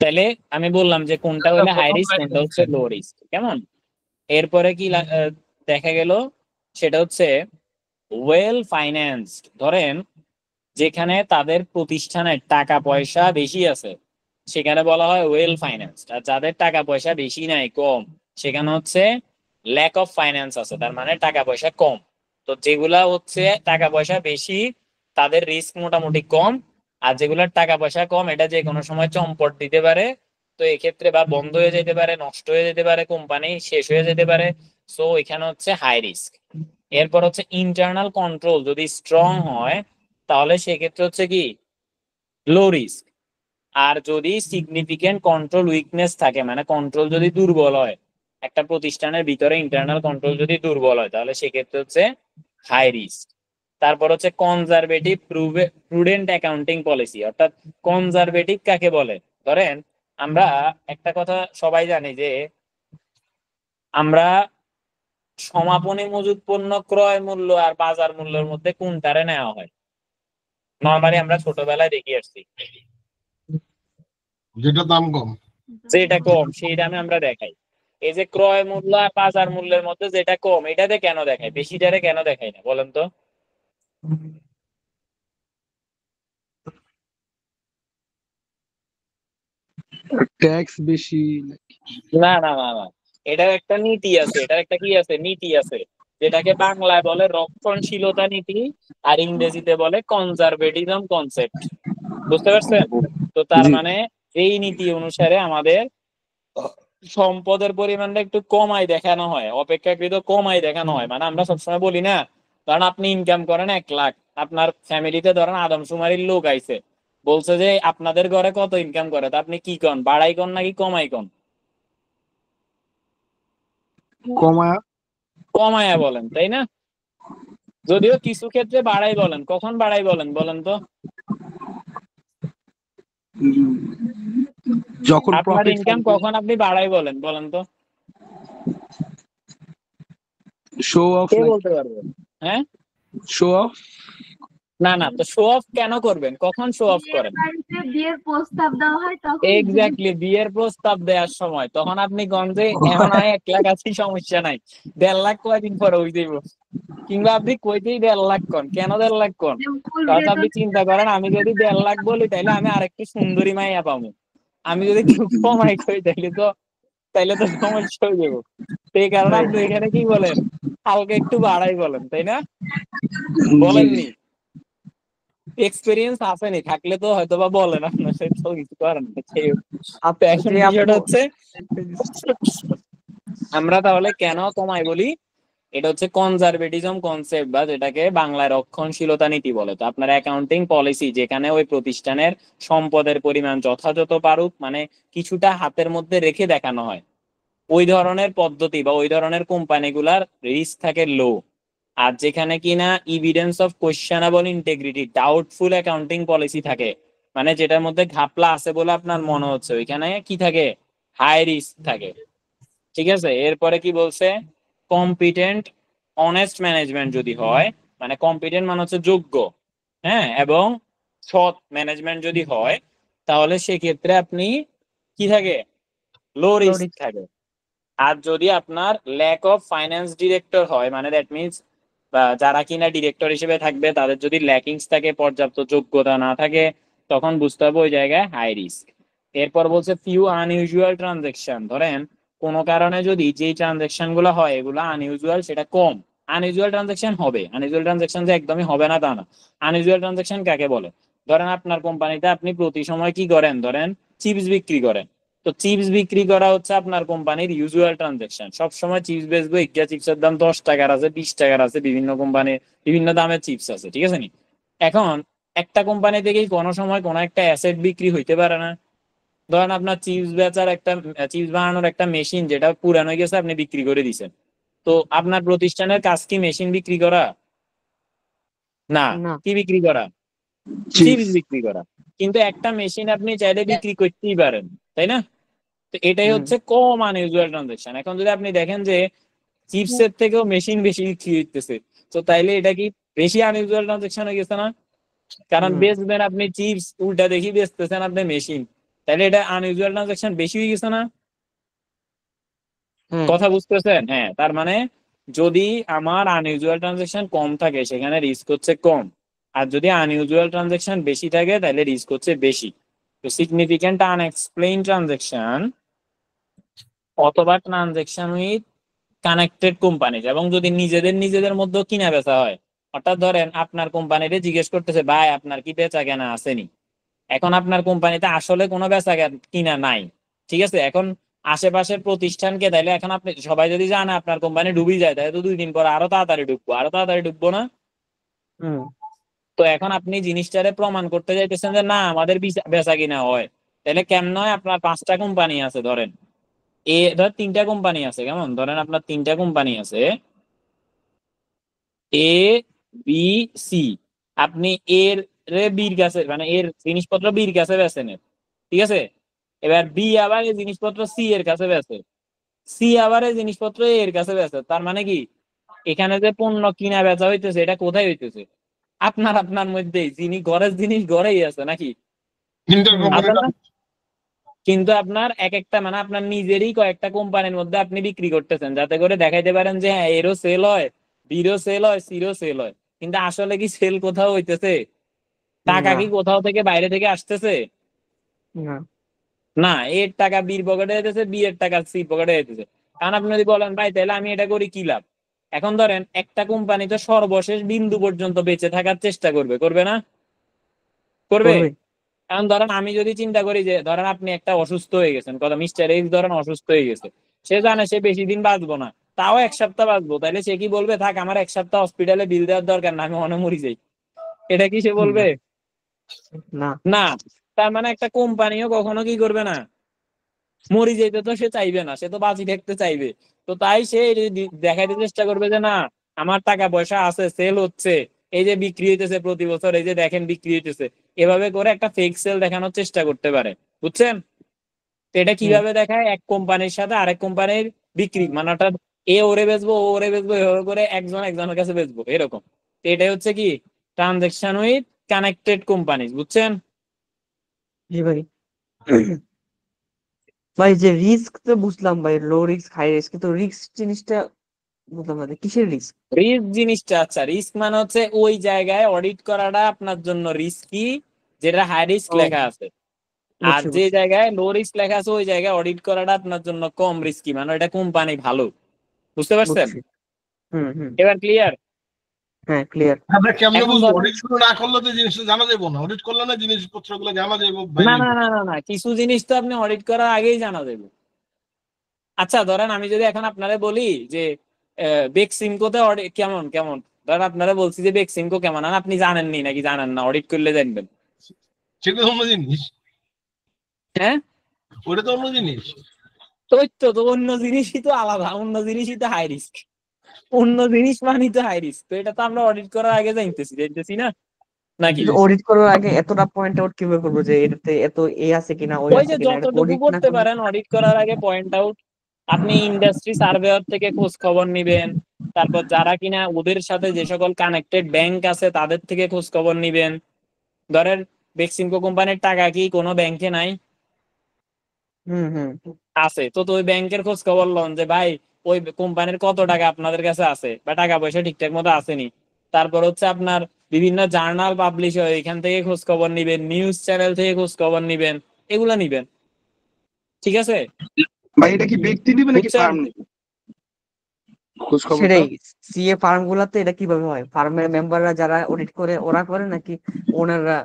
তাহলে আমি বললাম যে কোনটা হলে হাই প্রথম রিস্ক, লাইন কোনটা হচ্ছে বলছেন। লো রিস্ক, কেমন? এরপরে কি দেখা গেল, সেটা হচ্ছে ওয়েল ফাইন্যান্সড, ধরেন যেখানে তাদের প্রতিষ্ঠানের টাকা পয়সা বেশি আছে সেখানে বলা হয় ওয়েল ফাইন্যান্সড, আর যাদের টাকা পয়সা বেশি নাই, কম, সেখানে হচ্ছে ল্যাক অফ ফাইন্যান্স আছে, তার মানে টাকা পয়সা কম। তো যেগুলা হচ্ছে টাকা পয়সা বেশি তাদের রিস্ক মোটামুটি কম, আর যেগুলোর টাকা পয়সা কম এটা যে কোনো সময় চম্পট দিতে পারে, তো এক্ষেত্রে বা বন্ধ হয়ে যেতে পারে, নষ্ট হয়ে যেতে পারে, কোম্পানি শেষ হয়ে যেতে পারে। সো এখানে হচ্ছে হাই রিস্ক। এরপর হচ্ছে ইন্টারনাল কন্ট্রোল যদি স্ট্রং হয় তাহলে সেক্ষেত্রে হচ্ছে কি লো রিস্ক। আর যদি সিগনিফিকেন্ট কন্ট্রোল উইকনেস থাকে, মানে কন্ট্রোল যদি দুর্বল হয়, একটা প্রতিষ্ঠানের ভিতরে ইন্টারনাল কন্ট্রোল যদি দুর্বল হয় তাহলে সেক্ষেত্রে হচ্ছে হাই রিস্ক। তারপর হচ্ছে কনজারভেটিভ প্রুডেন্ট অ্যাকাউন্টিং পলিসি, অর্থাৎ কনজারভেটিভ কাকে বলে? ধরেন আমরা একটা কথা সবাই জানি যে আমরা সমাপনী মজুত পণ্য ক্রয় মূল্য আর বাজার মূল্যের মধ্যে কোনটারে নেওয়া হয়? নরমালি আমরা ছোটবেলায় দেখে আসছি যেটা দাম কম। যেটা কম সেই দামে আমরা দেখাই। এই যে ক্রয় মূল্য আর বাজার মূল্যের মধ্যে যেটা কম এটাতে কেন দেখায়, বেশিটারে কেন দেখায় না বলেন তো? ট্যাক্স বেশি। না না না না, এটার একটা নীতি আছে, এটার একটা কি আছে, নীতি আছে, যেটাকে বাংলায় বলে রক্ষণশীলতা নীতি আর ইংরেজিতে বলে কনজারভেটিজম কনসেপ্ট। বুঝতে পারছেন? তো তার জি। মানে এই নীতি অনুসারে আমাদের সম্পদের পরিমাণটা একটু কমাই দেখানো হয়, অপেক্ষাকৃত কমাই দেখানো হয়। মানে আমরা সবসময় বলি না, কারণ আপনি ইনকাম করেন 1 লাখ, আপনার ফ্যামিলিতে ধরেন আদমশুমারির লোক আইছে, বলছে যে আপনাদের ঘরে কত ইনকাম করে, তা আপনি কি কন, বাড়াই কন নাকি কমাই কন? কমায়া। কমায়া বলেন, তাই না? যদিও কিছু ক্ষেত্রে বাড়াই বলেন, কখন বাড়াই বলেন বলেন তো? যখন আপনার প্রফিট ইনকাম থাকবে। কখন আপনি বাড়াই বলেন বলেন তো? শো অফ কে নাকি? বলতে পারবে? হ্যাঁ, শো অফ। না না, তো শো অফ কেন করবেন, কখন শো অফ করেন? বাড়িতে বিয়ের প্রস্তাব দেওয়া হয় তখন এক্স্যাক্টলি, বিয়ের প্রস্তাব দেওয়ার সময় তখন আপনি গঞ্জে এখন হয় 1 লাখ আছি, সমস্যা নাই, 1.5 লাখ কয়দিন পরে হয়ে যাইব। কিংবা আপনি কইতেই 1.5 লাখ কন, কেন 1.5 লাখ কন? ফুল তাহলে আপনি বেতন চিন্তা করেন, আমি যদি 1.5 লাখ বলি তাহলে আমি আরেকটু সুন্দরী মাইয়া পাবো, আমি যদি একটু কমাই কই তাইলে তো সমস্যা হয়ে যাবো। সেই কারণে আপনি এখানে কি বলেন, হালকা একটু বাড়াই বলেন, তাই না? বলেননি? এক্সপেরিয়েন্স আসেনি, থাকলে তো হয়তো বা বলেন, আপনার সাথে তো কিছু করেন না। তো এখন যে বিষয়টা আপু হচ্ছে আমরা তাহলে কেন কমাই বলি, এটা হচ্ছে কনজারভেটিজম কনসেপ্ট, বা যেটাকে বাংলায় রক্ষণশীলতা নীতি বলে। তো আপনার অ্যাকাউন্টিং পলিসি যেখানে ওই প্রতিষ্ঠানের সম্পদের পরিমাণ যথাযথ পারুক, মানে কিছুটা হাতের মধ্যে রেখে দেখানো হয়, ওই ধরনের পদ্ধতি বা ওই ধরনের কোম্পানিগুলার রিস্ক থাকে লো। আর যেখানে কিনা evidence of questionable integrity, doubtful accounting policy থাকে, মানে যেটার মধ্যে ঘাপলা আছে বলে আপনার মনে হচ্ছে, ওইখানে কি থাকে, হাই রিস্ক থাকে। ঠিক আছে, এরপরে কি বলছে, কম্পিটেন্ট অনেস্ট ম্যানেজমেন্ট যদি হয়, মানে কম্পিটেন্ট মানে হচ্ছে যোগ্য, হ্যাঁ, এবং সৎ ম্যানেজমেন্ট যদি হয় তাহলে সেক্ষেত্রে আপনি কি থাকে, লো রিস্ক থাকে। আর যদি আপনার ল্যাক অফ ফাইন্যান্স ডিরেক্টর হয়, মানে দ্যাট মিনস যারা কিনা ডিরেক্টর হিসেবে থাকবে তাদের যদি ল্যাকিংস থাকে, পর্যাপ্ত যোগ্যতা না থাকে, তখন বুঝতে হবে ওই জায়গায় হাই রিস্ক। এরপর বলছে ফিউ আনইউজুয়াল ট্রানজেকশন, ধরেন কোনো কারণে যদি যে ট্রানজেকশন গুলো হয় এগুলো আনইউজুয়াল, সেটা কম। আনইউজুয়াল ট্রানজেকশন হবে, আনইউজুয়াল ট্রানজেকশন যে একদমই হবে না তা না। আনইউজুয়াল ট্রানজেকশন কাকে বলে? ধরেন আপনার কোম্পানিতে আপনি প্রতি সময় কি করেন, ধরেন চিপস বিক্রি করেন, তো চিপস বিক্রি করা হচ্ছে আপনার কোম্পানির ইউজুয়াল ট্রানজেকশন। সবসময় চিপস বেচবো, ইজ্ঞা চিপসের দাম 10 টাকার আছে, 20 টাকার আছে, বিভিন্ন কোম্পানির বিভিন্ন দামের চিপস আছে, ঠিক আছে নি? এখন একটা কোম্পানি থেকেই কোনো সময় কোনো একটা অ্যাসেট বিক্রি হইতে পারে না। ধরেন আপনার চিপস বেচার একটা, চিপস বানানোর একটা মেশিন যেটা পুরানো হয়ে গেছে আপনি বিক্রি করে দিছেন, তো আপনার প্রতিষ্ঠানের কাজ কি মেশিন বিক্রি করা? না। না। কি বিক্রি করা? চিপস বিক্রি করা। কিন্তু একটা মেশিন আপনি চাইলে বিক্রি করতেই পারেন, তাই না? তো এটাই হুম। হচ্ছে কম আনইউজুয়াল ট্রানজাকশন। এখন যদি আপনি দেখেন যে চিপসের থেকেও মেশিন বেশি বিক্রি হইতেছে, তো তাইলে এটা কি বেশি আনইউজুয়াল ট্রানজাকশন হয়ে গেছে না? কারণ হুম। বেচবেন আপনি চিপস, উল্টা দেখি বেচতেছেন আপনি মেশিন, তাইলে এটা আনইউজুয়াল ট্রানজাকশন বেশি হয়ে গেছে না? হ্যাঁ। কথা বুঝতেছেন? হ্যাঁ, তার মানে যদি আমার আনইউজুয়াল ট্রানজাকশন কম থাকে সেখানে রিস্ক হচ্ছে কম, আর যদি আনইউজুয়াল ট্রানজাকশন বেশি থাকে তাহলে রিস্ক হচ্ছে বেশি। তো সিগনিফিক্যান্ট আনএক্সপ্লেইন ট্রানজাকশন অথবা ট্রানজাকশন উইথ কানেক্টেড কোম্পানি, এবং যদি নিজেদের মধ্যে কিনা বেচা হয়, অর্থাৎ ধরেন আপনার কোম্পানিতে জিজ্ঞেস করতেছে ভাই আপনার কি বেচা কেনা আসেনি, এখন আপনার কোম্পানিতে আসলে কোনো বেচা কিনা নাই, ঠিক আছে, এখন আশেপাশের প্রতিষ্ঠানকে তাইলে এখন আপনি সবাই যদি জানে আপনার কোম্পানি ডুবে যায় তাহলে তো 2 দিন পর আরো তাড়াতাড়ি ডুববো না। হুম তো এখন আপনি জিনিসটারে প্রমাণ করতে যাইতেছেন যে না আমাদের বেচা কিনা হয়, তাহলে কেমন হয়, আপনার 5টা কোম্পানি আছে, ধরেন ধর 3টা কোম্পানি আছে, কেমন, ধরেন আপনার 3টা কোম্পানি আছে এ বি সি, আপনি এর বির কাছে মানে এর জিনিসপত্র বির কাছে বেচেন, ঠিক আছে, এবার বি আবার এই জিনিসপত্র সি এর কাছে বেচে, সি আবার এই জিনিসপত্র এ এর কাছে বেচে, তার মানে কি এখানে যে পণ্য কিনা বেচা হইতেছে এটা কোথায় হইতেছে, আপনার মধ্যেই, যিনি ঘরের জিনিস ঘরেই আছে নাকি, ইন্টার কোম্পানি আপনার, কিন্তু আপনার এক একটা মানে আপনার নিজেরই কয়েকটা কোম্পানির মধ্যে আপনি বিক্রি করতেছেন যাতে করে দেখাইতে পারেন যে হ্যাঁ এরও সেল হয়, বিরও সেল হয়, সিরও সেল হয়, কিন্তু আসলে কি সেল কোথাও হইতেছে, টাকা না কি কোথাও থেকে বাইরে থেকে আসতেছে, না না, এর টাকা বির পকেটে যেতেছে, বি এর টাকা সি পকেটে যেতেছে। কারণ আপনি যদি বলেন ভাই তাহলে আমি এটা করি কি লাভ, এখন ধরেন একটা কোম্পানি তো সর্বশেষ বিন্দু পর্যন্ত বেঁচে থাকার চেষ্টা করবে না, করবে। করবে এখন ধরেন আমি যদি চিন্তা করি যে ধরেন আপনি একটা অসুস্থ হয়ে গেছেন, কথা মিস্টার এক্স ধরেন অসুস্থ হয়ে গেছে, সে জানে সে বেশি দিন বাঁচবো না, তাও 1 সপ্তাহ বাঁচবো, তাহলে সে কি বলবে থাক আমার 1 সপ্তাহ হসপিটালে বিল দেওয়ার দরকার না, আমি মনে মরি যাই, এটা কি সে বলবে? না না। তার মানে একটা কোম্পানিও কখনো কি করবে না, মরি যেতে তো সে চাইবে না, সে তো বাঁচি থাকতে চাইবে। তো তাই সে দেখাইতে চেষ্টা করবে যে না আমার টাকা পয়সা আছে, সেল হচ্ছে, এই যে বিক্রি হইতেছে প্রতি বছর, এই যে দেখেন বিক্রি হইতেছে, এভাবে করে একটা ফেক সেল দেখানোর চেষ্টা করতে পারে, বুঝছেন? তো এটা হুম কিভাবে দেখায়, এক কোম্পানির সাথে আরেক কোম্পানির বিক্রি, মানে অর্থাৎ এ ওরে বেচবো ও ওরে বেচবো, এভাবে করে একজন একজনের কাছে বেচবো এরকম। তো এটাই হচ্ছে কি ট্রানজাকশন উইথ কানেক্টেড কোম্পানি, বুঝছেন? জি ভাই। ভাই যে রিস্ক তো বুঝলাম ভাই, লো রিস্ক হাই রিস্ক, কিন্তু রিস্ক জিনিসটা বুঝলাম না যে কিসের রিস্ক। রিস্ক জিনিসটা, আচ্ছা রিস্ক মানে হচ্ছে ওই জায়গায় অডিট করাটা আপনার জন্য রিস্কি, যেটা হাই রিস্ক ও লেখা আছে, আর বুঝছি যে বুঝছি জায়গায় লো রিস্ক লেখা আছে ওই জায়গায় অডিট করাটা আপনার জন্য কম রিস্কি, মানে এটা কোম্পানি ভালো, বুঝতে পারছেন? বুঝছি। হুম এবার ক্লিয়ার? হ্যাঁ ক্লিয়ার। আমরা কেমনে এখন বুঝবো? ধরেন অডিট শুরু না করলে তো জিনিসটা জানা যাবো না, অডিট করলে না জিনিসপত্র গুলো জানা যাবো না বাইরে। না না না না, কিছু জিনিস তো আপনি অডিট করার আগেই জানা যাবে। আচ্ছা ধরেন আমি যদি এখন আপনারা বলি যে বেক্সিমকোতে অডিট কেমন কেমন, ধরেন আপনারা বলছি যে বেক্সিমকো কেমন, আর আপনি জানেননি নাকি জানেন না, অডিট করলে জানবেন। সেটা তো অন্য জিনিস, হ্যাঁ, ওটা তো অন্য জিনিস। তো অন্য জিনিসই তো আলাদা, অন্য জিনিসই তো হাই রিস্ক, অন্য জিনিস মানে তো হাই রিস্ক, তো এটা তো আমরা অডিট করার আগে জানতেছি না নাকি? কিন্তু অডিট করার আগে এতটা পয়েন্ট আউট কিভাবে করবো যে এটাতে এত এ আছে কিনা ওই ওই আছে যে কিনা, এটা যতটুকু অডিট না করতে করলে। পারেন অডিট করার আগে পয়েন্ট আউট, আপনি ইন্ডাস্ট্রি সার্ভেয়ার থেকে খোঁজ খবর নিবেন, তারপর যারা কিনা ওদের সাথে যে সকল কানেক্টেড ব্যাংক আছে তাদের থেকে খোঁজ খবর নিবেন। ধরেন বেক্সিমকো কোম্পানির টাকা কি কোনো ব্যাংকে নাই? হুম আছে, তো ওই ব্যাংকের খোঁজ খবর লন যে ভাই ওই কোম্পানির কত টাকা আপনাদের কাছে আছে, বা টাকা পয়সা ঠিকঠাক মতো আসেনি। তারপর হচ্ছে আপনার বিভিন্ন জার্নাল পাবলিশ হয় এখান থেকে খোঁজ খবর নিবেন, নিউজ চ্যানেল থেকে খোঁজ খবর নিবেন, এগুলা নিবেন, ঠিক আছে, ভাই এটা কি ব্যক্তি দিবে নাকি বুঝছেন? ফার্ম নিবে খোঁজ খবরটা? সেটাই। সিএ ফার্ম গুলাতে এটা কিভাবে হয়, ফার্মের মেম্বাররা যারা অডিট করে ওরা করে নাকি ওনাররা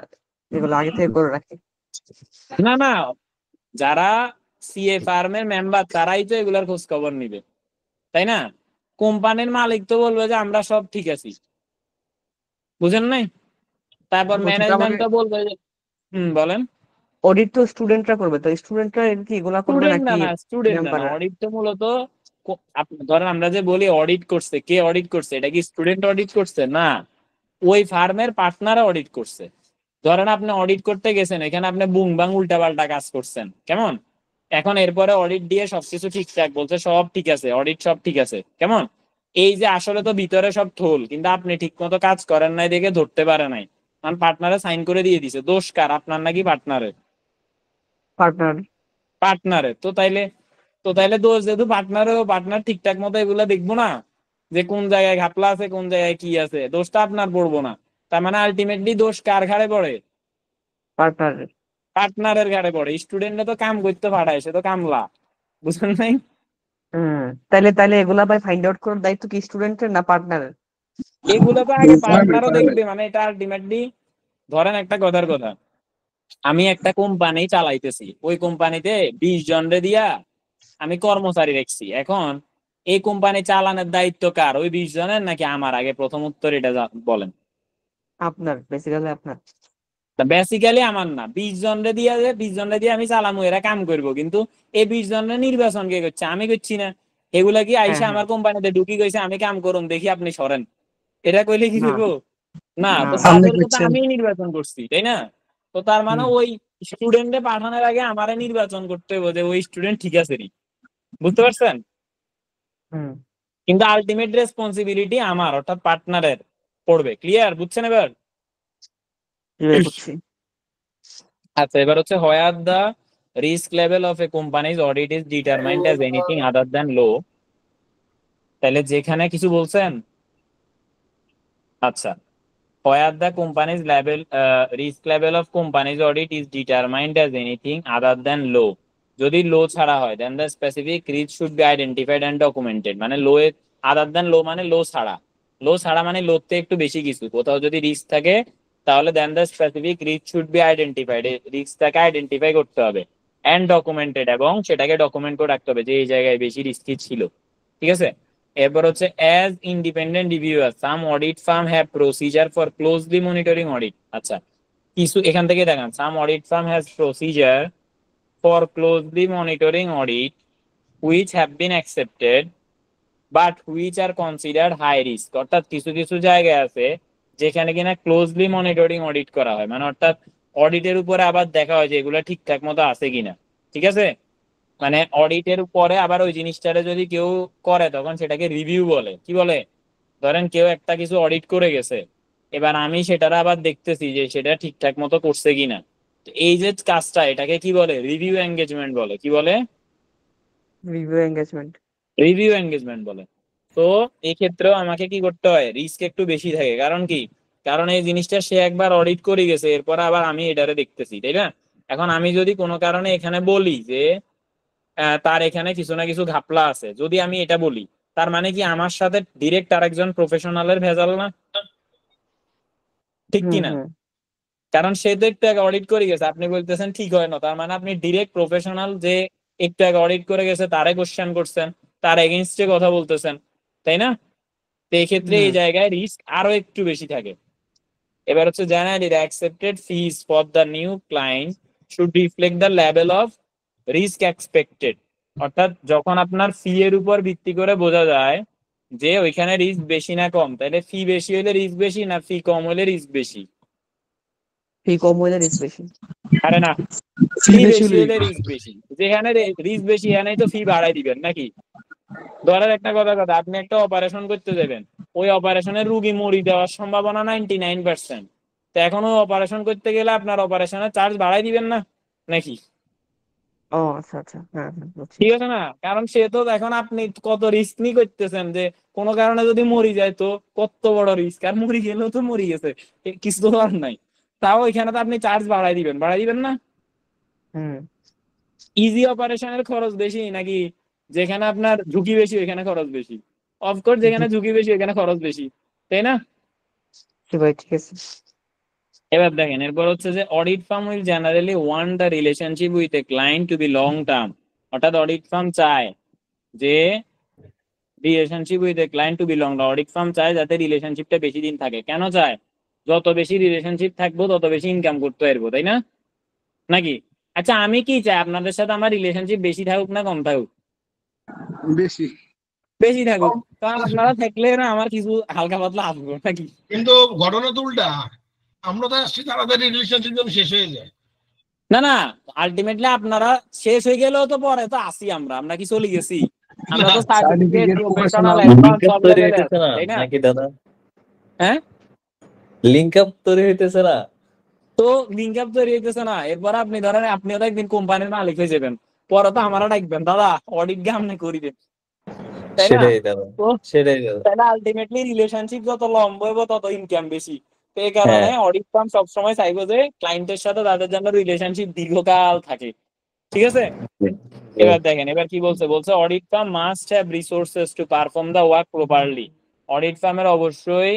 এগুলো আগে থেকে করে রাখে? না না, যারা সিএ ফার্মের মেম্বার তারাই তো এগুলার খোঁজ খবর নিবে, তাই না? কোম্পানির মালিক তো বলবে যে আমরা সব ঠিক আছি, বুঝেন নাই? তারপর বলছি তার মানে ম্যানেজমেন্ট তো বলবে যে বলেন। অডিট তো স্টুডেন্টরা করবে, তো স্টুডেন্টরা কি এগুলা করবে স্টুডেন্ট নাকি না স্টুডেন্ট না, মেম্বাররা? অডিট তো মূলত ধরেন আমরা যে বলি অডিট করছে, কে অডিট করছে, এটা কি স্টুডেন্ট অডিট করছে না, ওই ফার্মের পার্টনার অডিট করছে। ধরেন আপনি অডিট করতে গেছেন, এখানে আপনি বুং বাং উল্টাপাল্টা কাজ করছেন, কেমন, এখন এরপরে অডিট দিয়ে সবকিছু ঠিকঠাক বলছে, সব ঠিক আছে, অডিট সব ঠিক আছে, কেমন, এই যে আসলে তো ভিতরে সব ঠোল, কিন্তু আপনি ঠিক মতো কাজ করেন নাই দেখে ধরতে পারে নাই, কারণ পার্টনারে সাইন করে দিয়ে দিছে, দোষ কার, আপনার নাকি পার্টনারের? পার্টনার। পার্টনারের। তো তাইলে দোষ যেহেতু পার্টনার ঠিকঠাক মতো এগুলা দেখবো না, যে কোন জায়গায় ঘাপলা আছে, কোন জায়গায় কি আছে, দোষটা আপনার পড়বো না। তার মানে আলটিমেটলি দোষ কার ঘাড়ে পড়ে? পার্টনার। পার্টনারের ঘাড়ে পড়ে। স্টুডেন্টরা তো কাম করতে পাঠায়, সে তো কামলা, বুঝলেন নাই? তাইলে তাইলে এগুলা ভাই ফাইন্ড আউট করার দায়িত্ব কি স্টুডেন্টের না পার্টনারের? এগুলো তো আগে পার্টনারও দেখবে। মানে এটা আলটিমেটলি ধরেন একটা কথার কথা, আমি একটা কোম্পানি চালাইতেছি, ওই কোম্পানিতে 20 জনরে দিয়া আমি কর্মচারী রাখছি। এখন এই কোম্পানি চালানোর দায়িত্ব কার, ওই 20 জনের নাকি আমার? আগে প্রথম উত্তর এটা বলেন। আপনার, বেসিক্যালি আপনার। বেসিক্যালি আমার না, 20 জনরে দিয়া, যে 20 জনরে দিয়ে আমি চালামু, এরা কাম করবো, কিন্তু এই 20 জনের নির্বাচন কে করছে? আমি করছি না। এগুলা কি হ্যাঁ আইসা হ্যাঁ। আমার কোম্পানিতে ঢুকি গেছে, আমি কাম করুন দেখি আপনি সরেন, এটা কইলে কি না করবো? না, না। তো আপনি তাদেরকে তো করছেন। আমি নির্বাচন করছি, তাই না? তো তার মানে হুম ওই স্টুডেন্টে পাঠানোর আগে আমারে নির্বাচন করতে হবে যে ওই স্টুডেন্ট ঠিক আছে নি, বুঝতে পারছেন? হুম। কিন্তু আলটিমেট রেসপন্সিবিলিটি আমার, অর্থাৎ পার্টনারের পড়বে। ক্লিয়ার? বুঝছেন এবার? এবার বুঝছি। আচ্ছা, এবার হচ্ছে where the risk level of a companies audit is determined as anything other than low. তাহলে যেখানে কিছু বলছেন, আচ্ছা, where the company's level risk level of company's audit is determined as anything other than low, যদি লো ছাড়া হয় then the specific risk should be identified and documented। মানে লো এর other than low মানে লো ছাড়া, লো ছাড়া মানে লোতে একটু বেশি কিছু, কোথাও যদি রিস্ক থাকে তাহলে then the specific risk should be identified, রিস্কটাকে আইডেন্টিফাই করতে হবে, and documented, এবং সেটাকে ডকুমেন্ট করে রাখতে হবে যে এই জায়গায় বেশি রিস্কি ছিল। ঠিক আছে? এরপর হচ্ছে as independent reviewer some audit firm have procedure for closely monitoring audit. আচ্ছা, কিছু এখান থেকে দেখান, some audit firm has procedure for closely monitoring audit which have been accepted but which are considered high risk. অর্থাৎ কিছু কিছু জায়গায় আছে যেখানে কিনা ক্লোজলি মনিটরিং অডিট করা হয়, মানে অর্থাৎ অডিটের উপরে আবার দেখা হয় যে এগুলো ঠিকঠাক মতো আছে কিনা। ঠিক আছে? মানে অডিটের পরে আবার ওই জিনিসটারে যদি কেউ করে তখন সেটাকে রিভিউ বলে। কি বলে? ধরেন কেউ একটা কিছু অডিট করে গেছে, এবার আমি সেটার আবার দেখতেছি যে সেটা ঠিকঠাক মতো করছে কিনা। তো এই যে কাজটা, এটাকে কি বলে? রিভিউ এঙ্গেজমেন্ট বলে। কি বলে? Review engagement. রিভিউ এঙ্গেজমেন্ট বলে। তো এই ক্ষেত্রেও আমাকে কি করতে হয়? রিস্ক একটু বেশি থাকে। কারণ কি? কারণ এই জিনিসটা সে একবার অডিট করে গেছে, এরপর আবার আমি এটারে দেখতেছি, তাই না? এখন আমি যদি কোনো কারণে এখানে বলি যে তার এখানে কিছু না কিছু ঘাপলা আছে, যদি আমি এটা বলি, তার মানে কি আমার সাথে ডিরেক্ট আরেকজন প্রফেশনালের ভেজাল না? ঠিক হুম কিনা? হুম। কারণ সে তো একটু আগে অডিট করে গেছে, আপনি বলতেছেন ঠিক হয় না, তার মানে আপনি ডিরেক্ট প্রফেশনাল যে একটু আগে অডিট করে গেছে তারে কোশ্চেন করছেন, তার এগেইনস্টে কথা বলতেছেন, তাই না? তো এই ক্ষেত্রে এই জায়গায় রিস্ক আরো একটু বেশি থাকে। এবার হচ্ছে generally the accepted fees for the new client should reflect the level of risk expected. অর্থাৎ যখন আপনার ফি এর উপর ভিত্তি করে বোঝা যায় যে ওইখানে রিস্ক বেশি না কম, তাহলে ফি বেশি হলে রিস্ক বেশি, না ফি কম হলে রিস্ক বেশি? ফি কম হইলে রিস্ক বেশি। আরে না, ফি ফি বেশি বেশি হলে হলে রিস্ক বেশি। যেখানে রিস্ক বেশি এখানেই তো ফি বাড়াই দিবেন নাকি? ধরেন একটা কথা, আপনি একটা অপারেশন করতে যাবেন, ওই অপারেশনের রুগী মরি যাওয়ার সম্ভাবনা 99%। তো এখন ওই অপারেশন করতে গেলে আপনার অপারেশনের চার্জ বাড়াই দিবেন না নাকি? ও আচ্ছা আচ্ছা, হ্যাঁ হ্যাঁ বুঝছি। ঠিক আছে না? কারণ সে তো এখন আপনি কত রিস্ক নিয়ে করতেছেন, যে কোনো কারণে যদি মরি যায় তো কত বড় রিস্ক, আর মরি গেলেও তো মরি গেছে, কিছু তো আর নাই। তাও এখানে তো আপনি চার্জ বাড়াই দিবেন না? হুম। ইজি অপারেশনের খরচ বেশি নাকি যেখানে আপনার ঝুঁকি বেশি ওইখানে খরচ বেশি? অফকোর্স যেখানে ঝুঁকি বেশি ওইখানে খরচ বেশি, তাই না? জি ভাই, ঠিক আছে। এবার দেখেন, এরপর হচ্ছে যে audit firm will generally want the relationship with a client to be long term. অর্থাৎ অডিট ফার্ম চায় যে relationship with a client to be long term, audit firm চায় যাতে রিলেশনশিপটা বেশি দিন থাকে। কেন চায়? যত বেশি রিলেশনশিপ থাকবো তত বেশি ইনকাম করতে পারবো, তাই না? নাকি? আচ্ছা, আমি কি চাই আপনাদের সাথে আমার রিলেশনশিপ বেশি থাকুক না কম থাকুক? বেশি। বেশি থাকুক। কারণ আপনারা থাকলে না আমার কিছু হালকা পাতলা আসবো নাকি? কিন্তু ঘটনা তো উল্টা, আমরা তো আসছি তাড়াতাড়ি রিলেশনশিপ যেন শেষ হয়ে যায়। না না, আলটিমেটলি আপনারা শেষ হয়ে গেলেও তো পরে তো আসি, আমরা কি চলে গেছি? আমরা তো certificate, Certificate, professional, professional, advance link up সব তৈরি লেভেলে হইতেছে আছে, না তাই না? নাকি দাদা? হ্যাঁ, লিঙ্ক আপ তৈরি হইতেছে না? তো লিঙ্ক আপ তৈরি হইতেছে না, এরপর আপনি ধরেন আপনিও তো একদিন কোম্পানির মালিক হয়ে যাবেন, পরে তো আমারও ডাকবেন, দাদা অডিট গে আপনি করি দেন। তাই না? সেটাই দাদা, তো সেটাই দাদা। তাহলে আলটিমেটলি রিলেশনশিপ যত লম্বা হবে তত ইনকাম বেশি। তো এই কারণে হ্যাঁ অডিট ফার্ম সবসময় চাইবো যে ক্লায়েন্টের সাথে তাদের যেন রিলেশনশিপ দীর্ঘকাল থাকে। ঠিক আছে, এবার দেখেন এবার কি বলছে, বলছে audit farm must have resources to perform the work properly. Audit ফার্মের অবশ্যই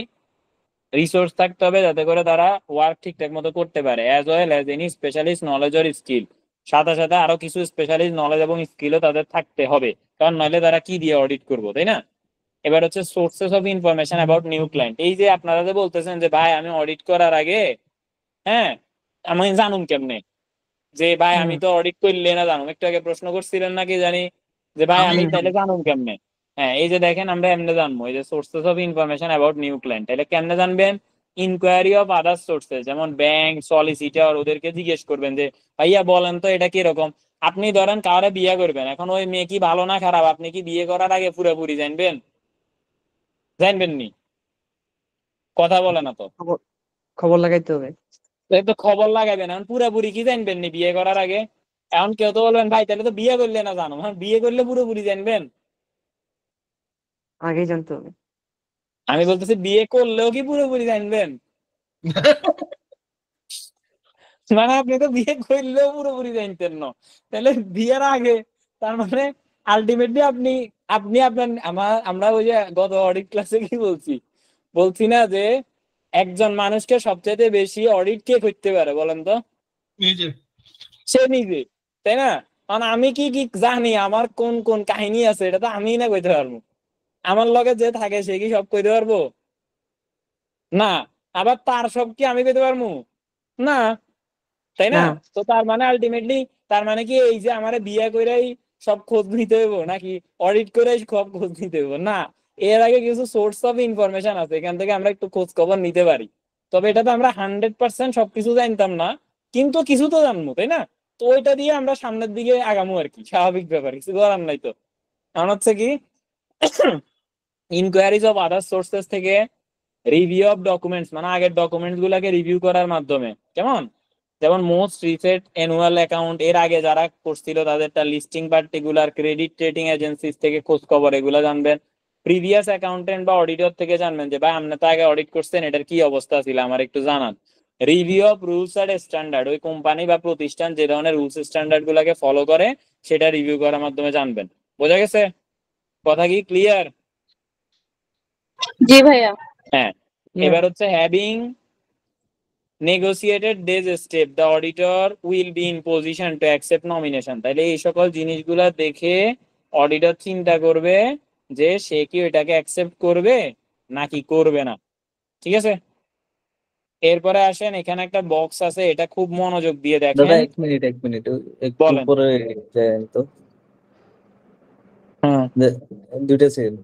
রিসোর্স থাকতে হবে যাতে করে তারা ওয়ার্ক ঠিকঠাক মতো করতে পারে, as well as any specialist knowledge or skill. সাথে সাথে আরো কিছু স্পেশালিস্ট নলেজ এবং স্কিলও তাদের থাকতে হবে, কারণ নইলে তারা কি দিয়ে অডিট করবো, তাই না? এবার হচ্ছে sources of information about new client. এই যে আপনারা যে বলতেছেন যে ভাই আমি অডিট করার আগে, হ্যাঁ, আমি জানুম কেমনে যে ভাই আমি তো অডিট করলে না জানুম, একটু আগে প্রশ্ন করছিলেন নাকি জানি যে ভাই আমি আমি তাহলে জানুম কেমনে। হ্যাঁ, এই যে দেখেন আমরা এমনি জানবো, এই যে sources of information about new client, তাহলে কেমনে জানবেন? ইনকোয়ারি অফ আদার সোর্সেস, যেমন ব্যাংক, সলিসিটর, ওদেরকে জিজ্ঞেস করবেন যে ভাইয়া বলেন তো এটা কিরকম। আপনি ধরেন কাউরে বিয়ে করবেন, এখন ওই মেয়ে কি ভালো না খারাপ আপনি কি বিয়ে করার আগে পুরোপুরি জানবেন? জানবেন নি, কথা বলে না তো। খবর খবর লাগাইতে হবে। তো এই তো খবর লাগাবেন, এখন পুরোপুরি কি জানবেন নি বিয়ে করার আগে? এখন কেউ তো বলবেন ভাই তাহলে তো বিয়ে করলে না জানো, হ্যাঁ বিয়ে করলে পুরোপুরি জানবেন। আগেই জানতে হবে। আমি বলতেছি বিয়ে করলেও কি পুরোপুরি জানবেন? মানে আপনি তো বিয়ে করলেও পুরোপুরি জানতেন না, তাহলে বিয়ের আগে তার মানে আলটিমেটলি আপনি আপনি আপনার আমরা ওই যে গত অডিট ক্লাসে কি বলছি, বলছি না যে একজন মানুষকে সবচেয়ে বেশি অডিট কে করতে পারে বলেন তো? নিজে সে নিজে, তাই না? কারণ আমি কি কি জানি, আমার কোন কোন কাহিনী আছে এটা তো আমি না কইতে পারবো। আমার লগে যে থাকে সে কি সব কইতে পারবো? না। আবার তার সব কি আমি কইতে পারবো? না, তাই না? না। তো তার মানে আলটিমেটলি তার মানে কি এই যে আমারে বিয়ে কইরাই সব খোঁজ নিতে হইব নাকি অডিট করেই সব খোঁজ নিতে হইব? না, এর আগে কিছু সোর্স অফ ইনফরমেশন আছে, এখান থেকে আমরা একটু খোঁজ খবর নিতে পারি। তবে এটা তো আমরা 100% সবকিছু জানতাম না, কিন্তু কিছু তো জানবো, তাই না? তো ওইটা দিয়ে আমরা সামনের দিকে আগামো আর কি, স্বাভাবিক ব্যাপার, কিছু করার নাই। তো কারণ হচ্ছে কি ইনকোয়ারিজ অফ আদার সোর্সেস থেকে রিভিউ অফ ডকুমেন্টস, মানে আগের ডকুমেন্টস গুলাকে রিভিউ করার মাধ্যমে, কেমন যেমন মোস্ট রিসেন্ট অ্যানুয়াল অ্যাকাউন্ট, এর আগে যারা করছিল তাদেরটা listing particular credit rating agencies থেকে খোঁজ খবর এগুলো জানবেন। প্রিভিয়াস অ্যাকাউন্টেন্ট বা অডিটর থেকে জানবেন যে ভাই আপনি তো আগে অডিট করছেন এটার কি অবস্থা ছিল আমার একটু জানান। Review of rules and standard, ওই কোম্পানি বা প্রতিষ্ঠান যে ধরনের রুলস স্ট্যান্ডার্ড গুলাকে ফলো করে সেটা রিভিউ করার মাধ্যমে জানবেন। বোঝা গেছে? কথা কি ক্লিয়ার? জি ভাইয়া। হ্যাঁ, এবার হচ্ছে having negotiated this step the auditor will be in position to accept nomination। তাহলে এই সকল জিনিসগুলা দেখে অডিটর চিন্তা করবে যে সে কি এটাকে অ্যাকসেপ্ট করবে নাকি করবে না। ঠিক আছে, এরপরে আসেন এখানে একটা বক্স আছে, এটা খুব মনোযোগ দিয়ে দাদা দেখেন। এক মিনিট একটু বলেন। উপরে যান তো, হ্যাঁ, দুইটা সেকেন্ড।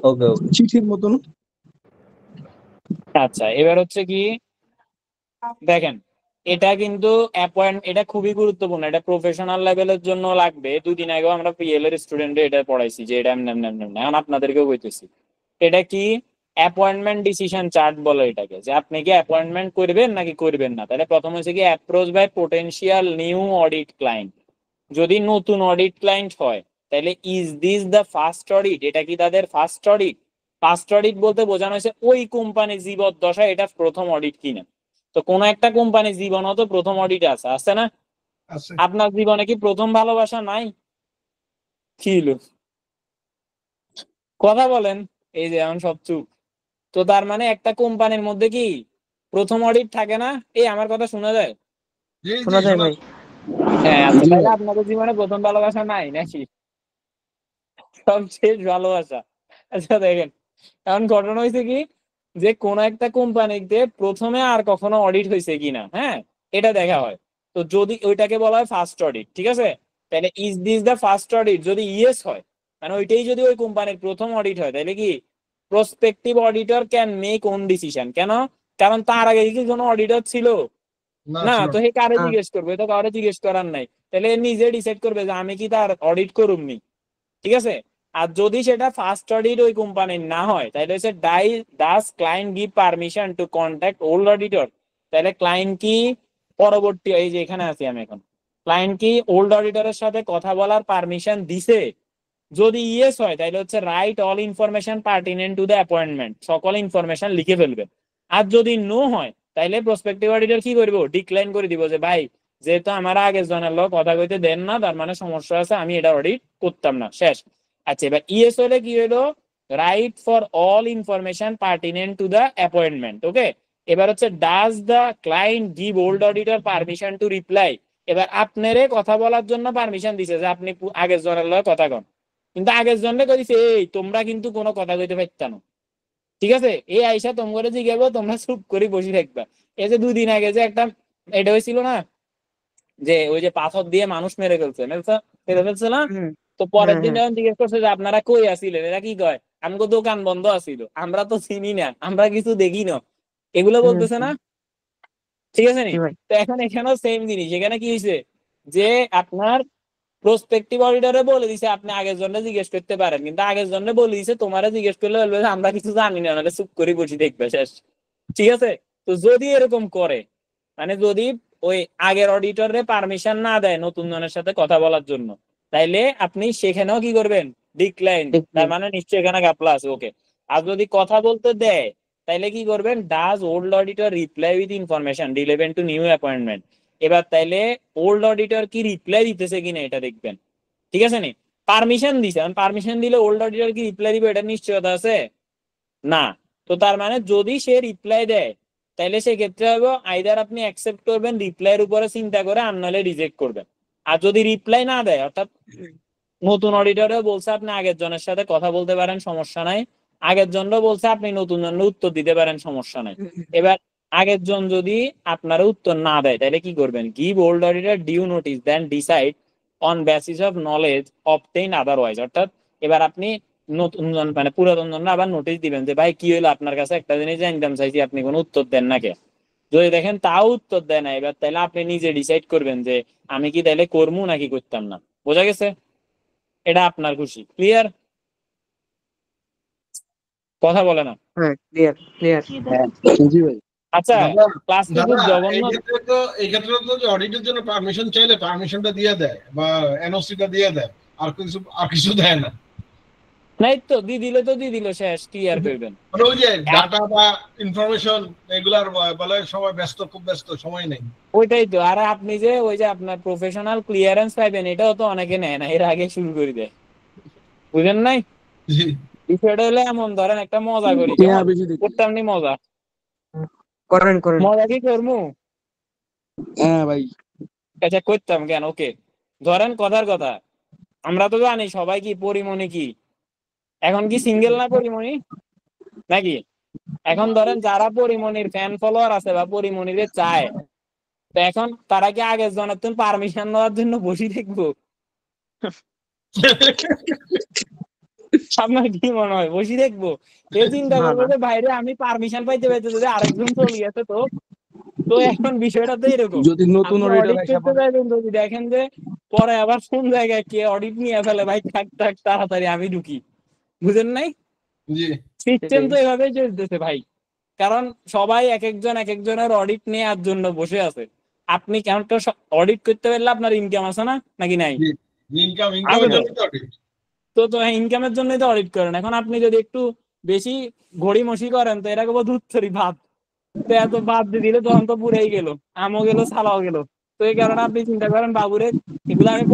ওকে ওকে। চিঠির মতন। আচ্ছা এবার হচ্ছে কি দেখেন, এটা কিন্তু এটা খুবই গুরুত্বপূর্ণ, এটা প্রফেশনাল লেভেলের জন্য লাগবে। দুদিন আগেও আমরা পিএল এর স্টুডেন্টে এটা পড়াইছি যে এটা এমন এমন এমন, এখন আপনাদেরকেও বলতেছি। এটা কি অ্যাপয়েন্টমেন্ট ডিসিশন চার্ট বলে এটাকে, যে আপনি কি অ্যাপয়েন্টমেন্ট করবেন নাকি করবেন না। তাহলে প্রথম হচ্ছে কি approach by potential new audit client. যদি নতুন অডিট ক্লায়েন্ট হয় তাহলে is this the first audit, এটা কি তাদের ফার্স্ট অডিট। ফার্স্ট অডিট বলতে বোঝানো হয়েছে ওই কোম্পানি জীবদ্দশায় এটা প্রথম অডিট কিনা। তো কোন একটা কোম্পানি জীবনও তো প্রথম অডিট আছে, আছে না? আছে। আপনার জীবনে কি প্রথম ভালোবাসা নাই? কি হলো, কথা বলেন। এই যে এখন সব চুপ। তো তার মানে একটা কোম্পানির মধ্যে কি প্রথম অডিট থাকে না? এই আমার কথা শোনা যায়? জি জি শোনা যায় শোনা ভাই। হ্যাঁ, আচ্ছা জি তাহলে ভাই। আপনাদের জীবনে প্রথম ভালোবাসা নাই নাকি? সব শেষ ভালোবাসা। আচ্ছা দেখেন, এখন ঘটনা হয়েছে কি যে কোন একটা কোম্পানিতে প্রথমে আর কখনো অডিট হয়েছে কিনা, হ্যাঁ, এটা দেখা হয়। তো যদি ওইটাকে বলা হয় ফার্স্ট অডিট, ঠিক আছে? তাহলে is this the first audit, যদি ইয়েস হয় মানে ওইটাই যদি ওই কোম্পানির প্রথম অডিট হয় তাহলে কি prospective auditor can make on decision. কেন? কারণ তার আগে কি কোনো অডিটর ছিল না না, ছিল তো হে কারে না। জিজ্ঞেস করবে, তো কারে জিজ্ঞেস করার নাই। তাহলে এ নিজে ডিসাইড করবে যে আমি কি তার অডিট করুমনি। ঠিক আছে, আর যদি সেটা ফার্স্ট অডিট ওই কোম্পানির না হয় তাহলে হচ্ছে does client give permission to contact old auditor. তাহলে ক্লায়েন্ট কি পরবর্তী, এই যে এখানে আছি আমি এখন, ক্লায়েন্ট কি ওল্ড অডিটরের সাথে কথা বলার পারমিশন দিছে? যদি ইয়েস হয় তাহলে হচ্ছে right all information pertinent to the appointment, সকল ইনফরমেশন লিখে ফেলবে। আর যদি নো হয় তাহলে প্রসপেক্টিভ অডিটর কি করবো, ডিক্লাইন করে দিব যে ভাই যেহেতু আমার আগের জনের লোক কথা কইতে দেন না, তার মানে সমস্যা আছে, আমি এটা অডিট করতাম না, শেষ। আচ্ছা, এবার ইয়েস হলে কি হলো, right for all information pertinent to the appointment. Okay, এবার হচ্ছে does the client give old auditor permission to reply. এবার আপনারে কথা বলার জন্য পারমিশন দিছে যে আপনি আগের জনের লগে কথা কন, কিন্তু আগের জনে কইছে এই তোমরা কিন্তু কোনো কথা কইতে পারতা না, ঠিক আছে, এই আইসা তোমরা জিজ্ঞাসা তোমরা চুপ করে বসে থাকবা। এই যে 2 দিন আগে যে একটা এটা হয়েছিল না, যে ওই যে পাথর দিয়ে মানুষ মেরে ফেলছে না, হুম, তো পরের হ্যাঁ দিন হ্যাঁ যখন জিজ্ঞেস করছে যে আপনারা কই আছিলেন, এরা কি কয় আমগো দোকান বন্ধ আছিল, আমরা তো চিনি না, আমরা কিছু দেখি না, এগুলো হুম, বলতেছে না, ঠিক আছে নি। জি ভাই। তো এখন এখানেও সেম জিনিস, এখানে কি হয়েছে যে আপনার প্রসপেক্টিভ অডিটরে বলে দিছে আপনি আগের জন্য জিজ্ঞেস করতে পারেন, কিন্তু আগের জন্য বলে দিছে তোমারা জিজ্ঞেস করলে বলবে যে আমরা কিছু জানি না, নাহলে চুপ করে বসে দেখবে, শেষ, ঠিক আছে। তো যদি এরকম করে, মানে যদি ওই আগের অডিটরে পারমিশন না দেয় নতুন জনের সাথে কথা বলার জন্য, তাইলে আপনি সেখানেও কি করবেন, ডিক্লাইন, তার মানে নিশ্চয়ই এখানে গাপলা আছে, ওকে। আর যদি কথা বলতে দেয় তাইলে কি করবেন, does old auditor reply with information relevant two new appointment. এবার তাইলে ওল্ড অডিটর কি রিপ্লাই দিতেছে কিনা এটা দেখবেন, ঠিক আছে নি। পারমিশন দিছে, পারমিশন দিলে ওল্ড অডিটর কি রিপ্লাই দিবে এটা নিশ্চয়তা আছে না। তো তার মানে যদি সে রিপ্লাই দেয় তাহলে সেক্ষেত্রে হবে আইদার আপনি অ্যাকসেপ্ট করবেন রিপ্লাইয়ের উপরে চিন্তা করে, আর নাহলে রিজেক্ট করবেন। আর যদি রিপ্লাই না দেয়, অর্থাৎ নতুন অডিটরেও বলছে আপনি আগের জনের সাথে কথা বলতে পারেন, সমস্যা নাই, আগের জনও বলছে আপনি নতুন জনের উত্তর দিতে পারেন, সমস্যা নাই। এবার আগের জন যদি আপনার উত্তর না দেয় তাহলে কি করবেন, give old auditor due notice then decide on basis of knowledge obtain otherwise. অর্থাৎ এবার আপনি নতুন জন মানে পুরাতন জন আবার নোটিশ দিবেন যে ভাই কি হইলো, আপনার কাছে একটা জিনিস জানতাম চাইছি, আপনি কোনো উত্তর দেন না কে। যদি দেখেন তাও উত্তর দেয় না, এবার তাহলে আপনি নিজে ডিসাইড করবেন যে আমি কি তাইলে করবো নাকি করতাম না। বোঝা গেছে, এটা আপনার খুশি, ক্লিয়ার, কথা বলে না। হ্যাঁ, ক্লিয়ার ক্লিয়ার। জি ভাই। আচ্ছা, দাদা ক্লাস কি দাদা খুব জঘন্য? এই ক্ষেত্রে তো যে অডিটের জন্য পারমিশন চাইলে পারমিশনটা দিয়ে দেয় বা এনওসিটা দিয়ে দেয়, আর কিছু দেয় না। নাই তো দি দিল শেষ, ক্লিয়ার করবেন। মানে ওই যে ডাটা বা ইনফরমেশন এগুলার বলে সবাই ব্যস্ত, খুব ব্যস্ত, সময় নেই। ওইটাই তো, আর আপনি যে ওই যে আপনার প্রফেশনাল ক্লিয়ারেন্স পাইবেন এটাও তো অনেকে নেয় না, এর আগে শুরু করে দেয়, বুঝেন নাই। জি বিষয়টা হলে এমন, ধরেন একটা মজা করি, হ্যাঁ, কেমন বেশি দেখি। করতাম নি মজা, করেন করেন। মজা কি করবো, হ্যাঁ ভাই। আচ্ছা করতাম কেন, ওকে। ধরেন কথার কথা, আমরা তো জানি সবাই কি পরিমণি কি, এখন কি সিঙ্গেল না পরিমণি নাকি। এখন ধরেন যারা পরিমণির ফ্যান ফলোয়ার আছে বা পরিমণিরে চায়, তো এখন তারা কি আগের জনের তুমি পারমিশন নেওয়ার জন্য বসে দেখবো, আপনার কি মনে হয় বসে দেখবো? এ চিন্তা না করবো না যে বাইরে আমি পারমিশন পাইতে পাইতে যদি আরেকজন চলে গেছে, তো তো এখন বিষয়টা তো এরকম, যদি নতুন আপনি অডিটর অডিট আইসা করতে পড়ে। চাইবেন, যদি দেখেন যে পরে আবার কোন জায়গায় কে অডিট নিয়ে ফেলে, ভাই থাক থাক তাড়াতাড়ি আমি ঢুকি, বুঝেন নাই। জি সিস্টেম সেটাই। তো এভাবেই চলতেছে ভাই, কারণ সবাই এক একজনের অডিট নেওয়ার জন্য বসে আছে। আপনি কেমন অডিট করতে পারলে আপনার ইনকাম আছে না নাকি নাই, জি ইনকাম আছে ইনকামের তো। জন্য তো audit। তো তো ইনকামের জন্যই তো অডিট করেন। এখন আপনি যদি একটু বেশি ঘড়িমসি করেন তো এরকম ধুচ্ছরি ভাত, তো এত বাদ দিয়ে দিলে তখন তো পুরেই গেল, আমও গেল ছালাও গেল। তো এই কারণে আপনি চিন্তা করেন বাবুরে এগুলো আমি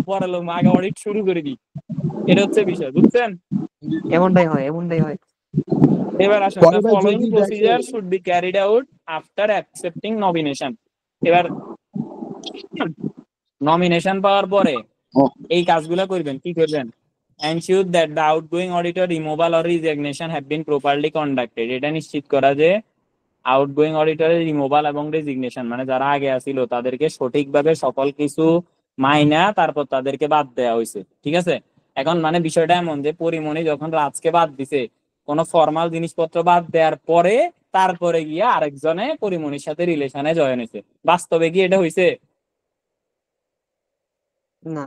পড়ালো আগে অডিট শুরু করে দিই, এটা হচ্ছে বিষয়, বুঝছেন। জি জি এমনটাই হয় এমনটাই হয়। এবার আসেন, পরে the ভাই following যদি দেখে। procedure should be carried out after accepting nomination. এবার নমিনেশন পাওয়ার পরে ও, এই কাজগুলো করবেন, কি করবেন, ensure that the outgoing auditor removal or resignation have been properly conducted. এটা নিশ্চিত করা যে আউটগোয়িং অডিটরের রিমুভাল এবং রেজিগনেশন, মানে যারা আগে আসিল তাদেরকে সঠিকভাবে সকল কিছু মাইনা তারপর তাদেরকে বাদ দেওয়া হয়েছে, ঠিক আছে। এখন মানে বিষয়টা এমন যে পরিমণি যখন রাজকে বাদ দিছে, কোন ফর্মাল জিনিসপত্র বাদ দেওয়ার পরে তারপরে গিয়া আরেকজনে পরিমণির সাথে রিলেশনে জয়েন হয়েছে, বাস্তবে কি এটা হয়েছে? না,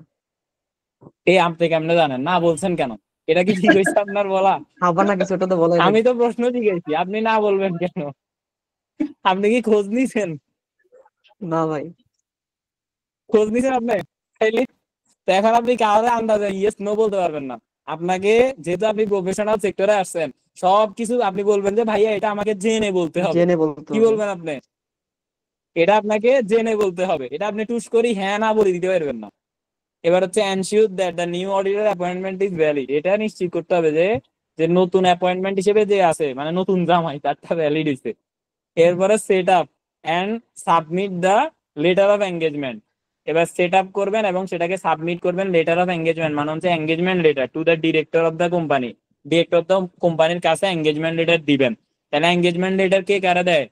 এই আপনি কেমনে জানেন, না বলছেন কেন, এটা কি ঠিক হয়েছে আপনার বলা? আবার না কিছু, ওটা তো বলাই আমি লাগবে। তো প্রশ্ন জিজ্ঞেসি, আপনি না বলবেন কেন? আপনি কি খোঁজ নিছেন? না ভাই। খোঁজ নিছেন আপনি? তাইলে তো এখন আপনি কাউরে আন্দাজে ইয়েস নো বলতে পারবেন না। আপনাকে যেহেতু আপনি প্রফেশনাল সেক্টরে আসছেন, সবকিছু আপনি বলবেন যে ভাইয়া এটা আমাকে জেনে বলতে হবে। জেনে বলতে কি হবে। বলবেন আপনি? এটা আপনাকে জেনে বলতে হবে, এটা আপনি টুস করি হ্যাঁ না বলে দিতে পারবেন না। এবার হচ্ছে ensure that the new auditor appointment is valid. এটা নিশ্চিত করতে হবে যে যে নতুন অ্যাপয়েন্টমেন্ট হিসেবে যে আছে, মানে নতুন জামাই, তারটা ভ্যালিড হইছে। এরপরে set up and submit the letter of engagement. এবার সেট আপ করবেন এবং সেটাকে সাবমিট করবেন লেটার অফ এঙ্গেজমেন্ট, মানে হচ্ছে engagement letter to the director of the company. Director of the কোম্পানির কাছে এঙ্গেজমেন্ট লেটার দিবেন। তাহলে এঙ্গেজমেন্ট লেটার কে কারা দেয়?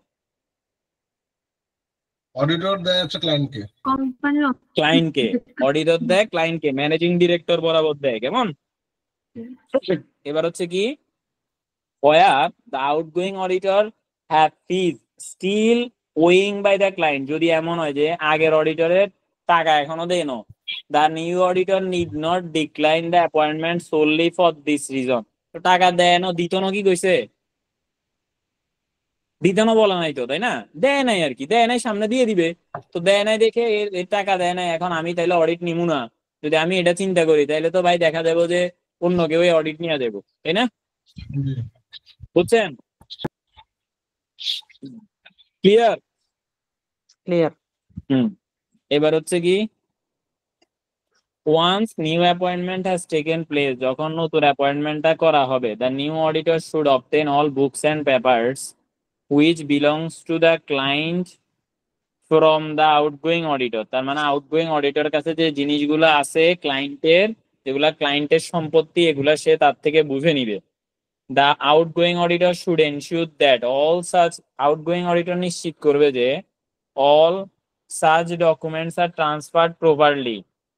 অডিটর দেয় হচ্ছে ক্লায়েন্টকে। কোম্পানির ক্লায়েন্টকে। অডিটর দেয় ক্লায়েন্টকে, ম্যানেজিং ডিরেক্টর বরাবর দেয়। কেমন? এবার হচ্ছে কি, where the outgoing auditor have fees still owing by the client, যদি এমন হয় যে আগের অডিটরের টাকা এখনো দেনো, the new auditor need not decline the appointment solely for this reason। তো টাকা দেনো দিতনো কি কইছে? দিতনো বলা নাই তো, তাই না? দেয় নাই আর কি, দেয় নাই, সামনে দিয়ে দিবে। তো দেয় নাই দেখে এর টাকা দেয় নাই, এখন আমি তাইলে অডিট নিমু না, যদি আমি এটা চিন্তা করি তাইলে তো ভাই দেখা যাবো যে অন্য কেউ অডিট নিয়ে দেবো, তাই না? বুঝছেন? ক্লিয়ার? ক্লিয়ার। এবার হচ্ছে কি, once new appointment has taken place, যখন নতুন অ্যাপয়েন্টমেন্টটা করা হবে, the new auditor should obtain all books and papers which belongs to the client from the outgoing auditor। তার মানে আউটগোয়িং অডিটর কাছে যে জিনিসগুলো আছে ক্লায়েন্টের, যেগুলা ক্লায়েন্টের সম্পত্তি, এগুলা সে তার থেকে বুঝে নিবে। The outgoing auditor should ensure that all such, outgoing auditor নিশ্চিত করবে যে all such documents are transferred properly,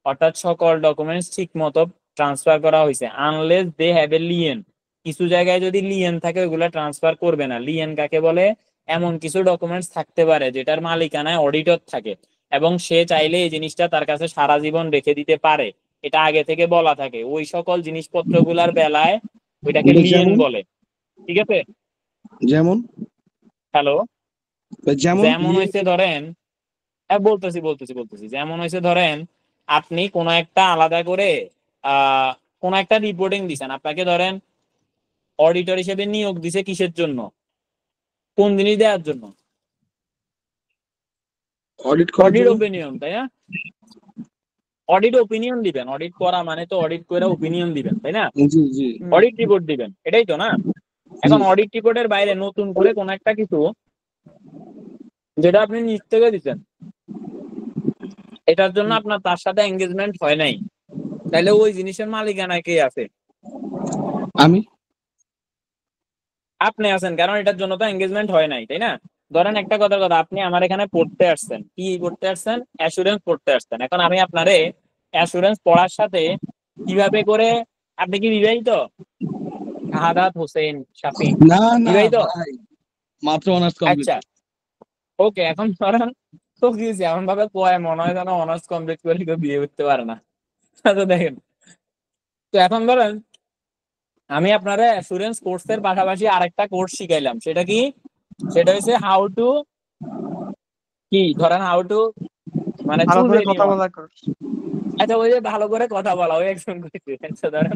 অর্থাৎ সকল ডকুমেন্টস ঠিক মতো ট্রান্সফার করা হয়েছে। Unless they have a lien, কিছু জায়গায় যদি লিয়েন থাকে ওইগুলা ট্রান্সফার করবে না। লিয়েন কাকে বলে? এমন কিছু ডকুমেন্টস থাকতে পারে যেটার মালিকানায় অডিটর থাকে এবং সে চাইলে এই জিনিসটা তার কাছে সারা জীবন রেখে দিতে পারে, এটা আগে থেকে বলা থাকে। ওই সকল জিনিসপত্রগুলার বেলায় ওইটাকে লিয়েন বলে। ঠিক আছে? যেমন হ্যালো, যেমন যেমন হয়েছে ধরেন, বলতেছি যেমন হয়েছে ধরেন আপনি কোন একটা আলাদা করে কোন একটা রিপোর্টিং দিছেন, আপনাকে ধরেন অডিটর হিসেবে নিয়োগ দিছে কিসের জন্য? কোন জিনিস দেওয়ার জন্য? অডিট করার অডিট জন্য। ওপিনিয়ন, তাই না? অডিট ওপিনিয়ন দিবেন, অডিট করা মানে তো অডিট করে ওপিনিয়ন দিবেন, তাই না? জি জি অডিট রিপোর্ট দিবেন, এটাই তো না? এখন অডিট রিপোর্টের বাইরে নতুন করে কোন একটা কিছু যেটা আপনি নিজ থেকে দিচ্ছেন, এটার জন্য আপনার তার সাথে এঙ্গেজমেন্ট হয় নাই, তাহলে ওই জিনিসের মালিকানায় কে আছে? আমি। আপনি আছেন, কারণ এটার জন্য তো এঙ্গেজমেন্ট হয় নাই, তাই না? ধরেন একটা কথা, আপনি আমার এখানে পড়তে আসছেন, কি পড়তে আসছেন? অ্যাসুরেন্স পড়তে আসছেন। এখন আমি আপনারে অ্যাসুরেন্স পড়ার সাথে কিভাবে করে, আপনি কি বিবাহিত? শাহাদাত হোসেন শাফিন, না না বিবাহিত? ভাই, মাত্র অনার্স কমপ্লিট। আচ্ছা, ওকে। এখন ধরেন তো কি এমন ভাবে কয় মনে হয় যেন অনার্স কমপ্লিট করে কেউ বিয়ে করতে পারে না। তো দেখেন, তো এখন ধরেন আমি আপনারা অ্যাসুরেন্স কোর্সের পাশাপাশি আরেকটা কোর্স শিখাইলাম, সেটা কি? সেটা হচ্ছে হাউ টু, কি ধরেন হাউ টু, মানে ভালো চুজ করে কথা এনিওয়ান। বলা কর। আচ্ছা, ওই যে ভালো করে কথা বলা, ওই একজন কইছে। ধরেন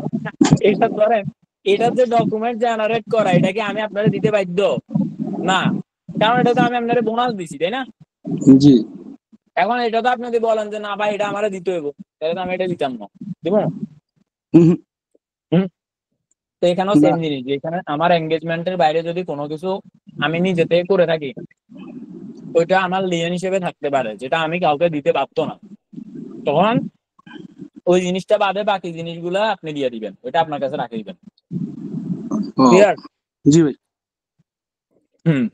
এটা ধরেন, এটার যে ডকুমেন্ট জেনারেট করা, এটা কি আমি আপনারা দিতে বাধ্য না, কারণ এটা তো আমি আপনারা বোনাস দিছি, তাই না? জি। এখন এটা তো আপনি যদি বলেন যে না ভাই এটা আমারে দিতে হইব, তাহলে তো আমি এটা দিতাম না, দিব না? হুম, তো এখানেও না। সেম জিনিস, যে এখানে আমার এঙ্গেজমেন্টের বাইরে যদি কোনো কিছু আমি নিজে থেকে করে থাকি, ওইটা আমার লিয়েন হিসেবে থাকতে পারে, যেটা আমি কাউকে দিতে পারতো না। তখন ওই জিনিসটা বাদে বাকি জিনিসগুলা আপনি দিয়ে দিবেন, ওইটা আপনার কাছে রাখে দিবেন। ও, ক্লিয়ার? জি ভাই। হুম।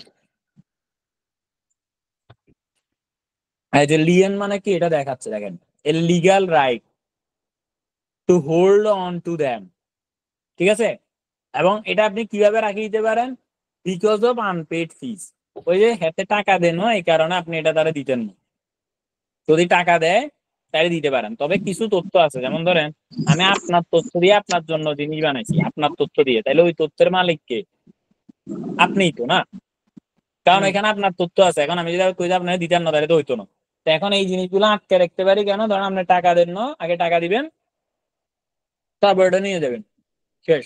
এই যে লিয়েন মানে কি, এটা দেখাচ্ছে, দেখেন, a legal right to hold on to them. ঠিক আছে? এবং এটা আপনি কিভাবে রাখিয়ে দিতে পারেন? Because of unpaid fees. ওই যে হাতে টাকা দেন, এই কারণে আপনি এটা তারা দিতেন না। যদি টাকা দেয় তাহলে দিতে পারেন। তবে কিছু তথ্য আছে, যেমন ধরেন আমি আপনার তথ্য দিয়ে আপনার জন্য জিনিস বানাইছি, আপনার তথ্য দিয়ে, তাহলে ওই তথ্যের মালিক কে? আপনিই তো, না? কারণ এখানে আপনার তথ্য আছে। এখন আমি যদি কই যে আপনার দিতেন না, তাহলে তো হইতো না। তো এখন এই জিনিসগুলো আটকে রাখতে পারি কেন? ধরেন আপনি টাকা দেন না, আগে টাকা দিবেন, তারপর এটা নিয়ে যাবেন, শেষ।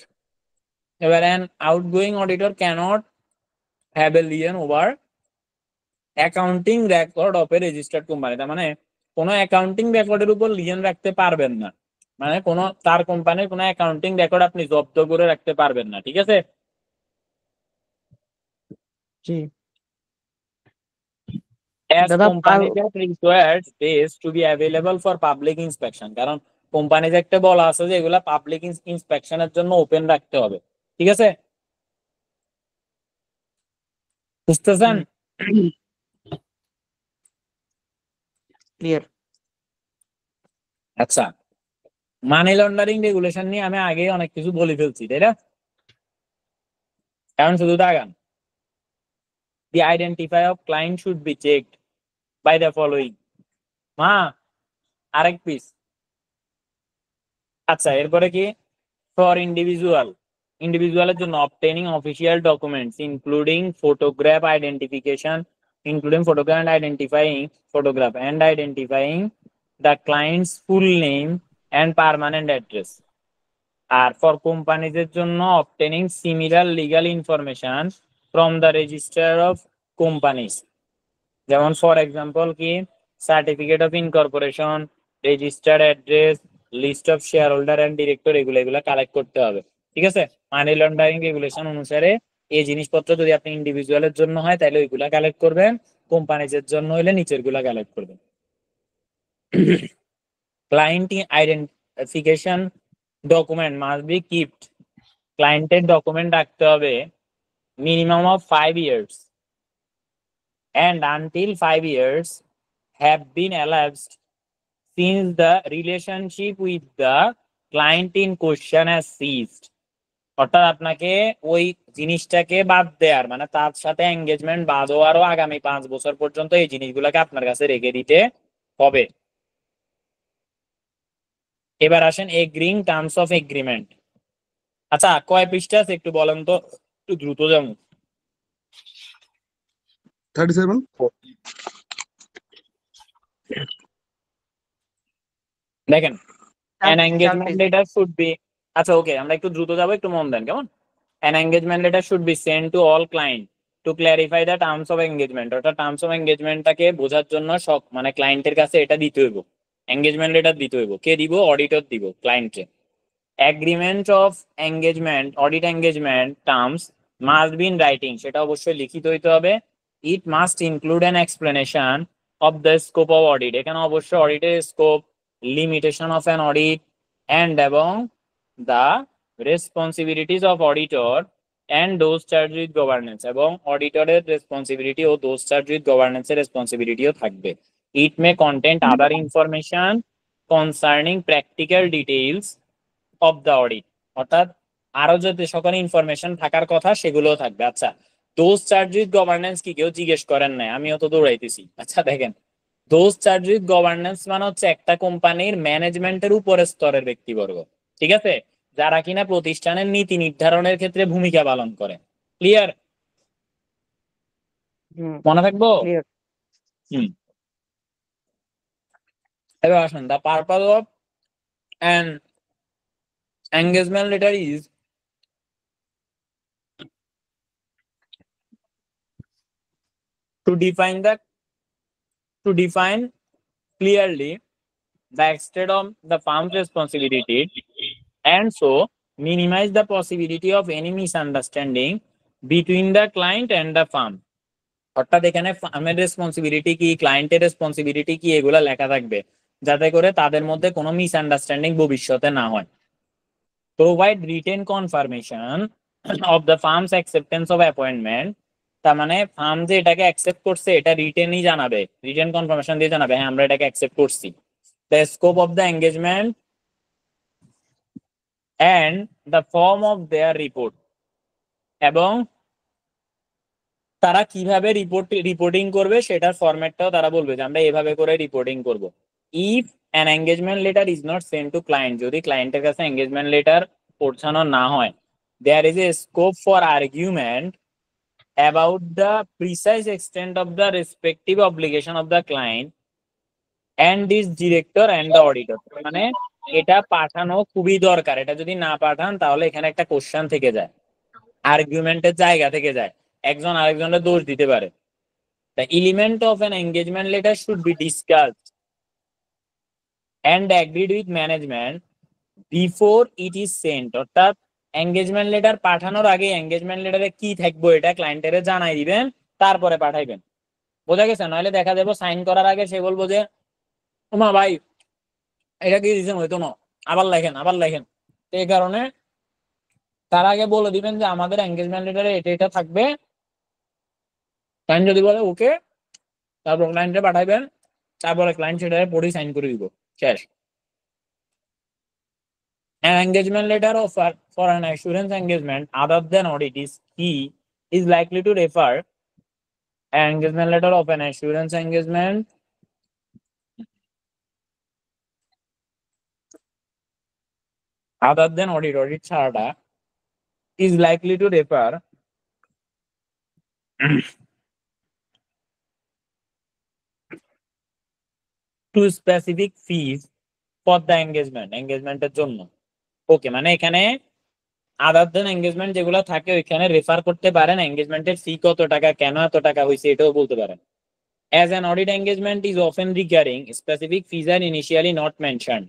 এবার an outgoing auditor cannot have a lien over accounting record of a registered company। তার মানে কোনো অ্যাকাউন্টিং রেকর্ডের উপর লিয়েন রাখতে পারবেন না, মানে কোনো তার কোম্পানির কোনো অ্যাকাউন্টিং রেকর্ড আপনি জব্দ করে রাখতে পারবেন না, ঠিক আছে? জি As দাদা company that requires this to be available for public inspection, কারণ কোম্পানি একটা বলা আছে যে এগুলা পাবলিক ইন্সপেকশনের জন্য ওপেন রাখতে হবে, ঠিক আছে? বুঝতেছেন? ক্লিয়ার। আচ্ছা, মানি লন্ডারিং রেগুলেশন নিয়ে আমি আগে অনেক কিছু বলে ফেলছি, তাই না? এখন শুধু Dagan, the identifier of client should be checked by the following। মা আরেক পিস। আচ্ছা, এরপরে কি? ফর ইন্ডিভিজুয়ালের জন্য obtaining official documents including photograph identification, including photograph and identifying the client's full name and permanent address। আর ফর কোম্পানিজ এর জন্য obtaining similar legal information from the register of companies, যেমন ফর এক্সাম্পল কি? Certificate of incorporation, registered address, list of share holder and director, এগুলা collect করতে হবে, ঠিক আছে? মানি লন্ডারিং রেগুলেশন অনুসারে এই জিনিসপত্র যদি আপনি ইন্ডিভিজুয়ালের জন্য হয় তাহলে ওইগুলা কালেক্ট করবেন, কোম্পানিজ এর জন্য হলে নিচের গুলা কালেক্ট করবেন। Client identification document must be kept, ক্লায়েন্টের ডকুমেন্ট রাখতে হবে minimum of 5 years and until 5 years have been elapsed since the relationship with the client in question has ceased। অর্থাৎ আপনাকে ওই জিনিসটাকে বাদ দেওয়ার, মানে তার সাথে এঙ্গেজমেন্ট বাদ হওয়ারও আগামী 5 বছর পর্যন্ত এই জিনিসগুলোকে আপনার কাছে রেখে দিতে হবে। এবার আসেন এগ্রিং টার্মস অফ এগ্রিমেন্ট। আচ্ছা, কয় পৃষ্ঠা আছে একটু বলেন তো, একটু দ্রুত যাবো। 37। দেখেন, an চার engagement page. letter should be, আচ্ছা ওকে, আমরা একটু দ্রুত যাবো, একটু মন দেন কেমন? An engagement letter should be sent to all client to clarify the terms of engagement। অর্থাৎ টার্মস অফ এঙ্গেজমেন্টটাকে বোঝার জন্য সব মানে ক্লায়েন্টের কাছে এটা দিতে হইব, এঙ্গেজমেন্ট লেটার দিতে হইব। কে দিব? অডিটর দিব ক্লায়েন্টকে। Agreement of engagement, audit engagement terms must be in writing, সেটা অবশ্যই লিখিত হইতে হবে। It must include an explanation of the scope of audit, এখানে অবশ্যই অডিটের scope, limitation of an audit and এবং the responsibilities of auditor and those charge with governance, এবং অডিটরের রেসপন্সিবিলিটি ও দোজ চার্জ উইথ গভর্নেন্সের রেসপন্সিবিলিটিও থাকবে। It may content other information concerning practical details of the audit, অর্থাৎ আরো যে সকল ইনফরমেশন থাকার কথা সেগুলোও থাকবে। আচ্ছা, দোজ চার্জ উইথ গভর্নেন্স কি কেউ জিজ্ঞেস করেন নাই? আমিও তো দৌড়াইতেছি। আচ্ছা দেখেন, দোজ চার্জ উইথ গভর্নেন্স মানে হচ্ছে একটা কোম্পানির ম্যানেজমেন্টের উপরের স্তরের ব্যক্তিবর্গ, ঠিক আছে, যারা কিনা প্রতিষ্ঠানের নীতি নির্ধারণের ক্ষেত্রে ভূমিকা পালন করে। ক্লিয়ার? মনে থাকবো? ক্লিয়ার। এবার আসুন, the purpose of an engagement letter is to define clearly the extent of the firm's responsibility and so minimize the possibility of any misunderstanding between the client and the firm। অর্থাৎ এখানে ফার্মের responsibility কি, ক্লায়েন্টের responsibility কি, এগুলা লেখা থাকবে যাতে করে তাদের মধ্যে কোনো মিসআন্ডারস্ট্যান্ডিং ভবিষ্যতে না হয়। Provide written confirmation of the firm's acceptance of appointment, তার মানে ফার্ম যে এটাকে অ্যাকসেপ্ট করছে এটা রিটেনই জানাবে, রিটেন কনফার্মেশন দিয়ে জানাবে হ্যাঁ আমরা এটাকে অ্যাকসেপ্ট করছি। The scope of the engagement and the form of their report, এবং তারা কিভাবে রিপোর্টিং করবে সেটার ফরম্যাটটাও তারা বলবে যে আমরা এভাবে করে রিপোর্টিং করব। If an engagement letter is not sent to client, যদি ক্লায়েন্টের কাছে এঙ্গেজমেন্ট লেটার পৌঁছানো না হয়, there is a scope for argument about the precise extent of the respective obligation of the client and this director and the auditor, মানে এটা পাঠানো খুবই দরকার। এটা যদি না পাঠান তাহলে এখানে একটা কোশ্চেন থেকে যায়, আর্গুমেন্টের জায়গা থেকে যায়, একজন আরেকজনের দোষ দিতে পারে। The element of an engagement letter should be discussed and agreed with management before it is sent, অর্থাৎ এঙ্গেজমেন্ট লেটার পাঠানোর আগে এঙ্গেজমেন্ট লেটারে কি থাকবো এটা ক্লায়েন্টের জানাই দিবেন, তারপরে পাঠাইবেন। বোঝা গেছে? নাহলে দেখা যাবো সাইন করার আগে সে বলবো যে ওমা ভাই এটা কি দিয়েছেন হয়তো না, আবার লেখেন আবার লেখেন। তো এই কারণে তার আগে বলে দিবেন যে আমাদের এঙ্গেজমেন্ট লেটারে এটা এটা থাকবে। ক্লায়েন্ট যদি বলে ওকে, তারপর ক্লায়েন্টে পাঠাইবেন, তারপরে ক্লায়েন্ট সেটারে পড়ি সাইন করে দিব, শেষ। An engagement letter offer for an assurance engagement other than audit is likely to refer an engagement letter of an assurance engagement other than audit ছাড়া is likely to refer to specific fees for the engagemenটের জন্য। ওকে, মানে এখানে আদার দেন engagement যেগুলো থাকে ওইখানে refer করতে পারেন, এঙ্গেজমেন্টের ফি কত টাকা, কেন এত টাকা হয়েছে এটাও বলতে পারেন। As an audit engagement is often recurring, specific fees are initially not mentioned.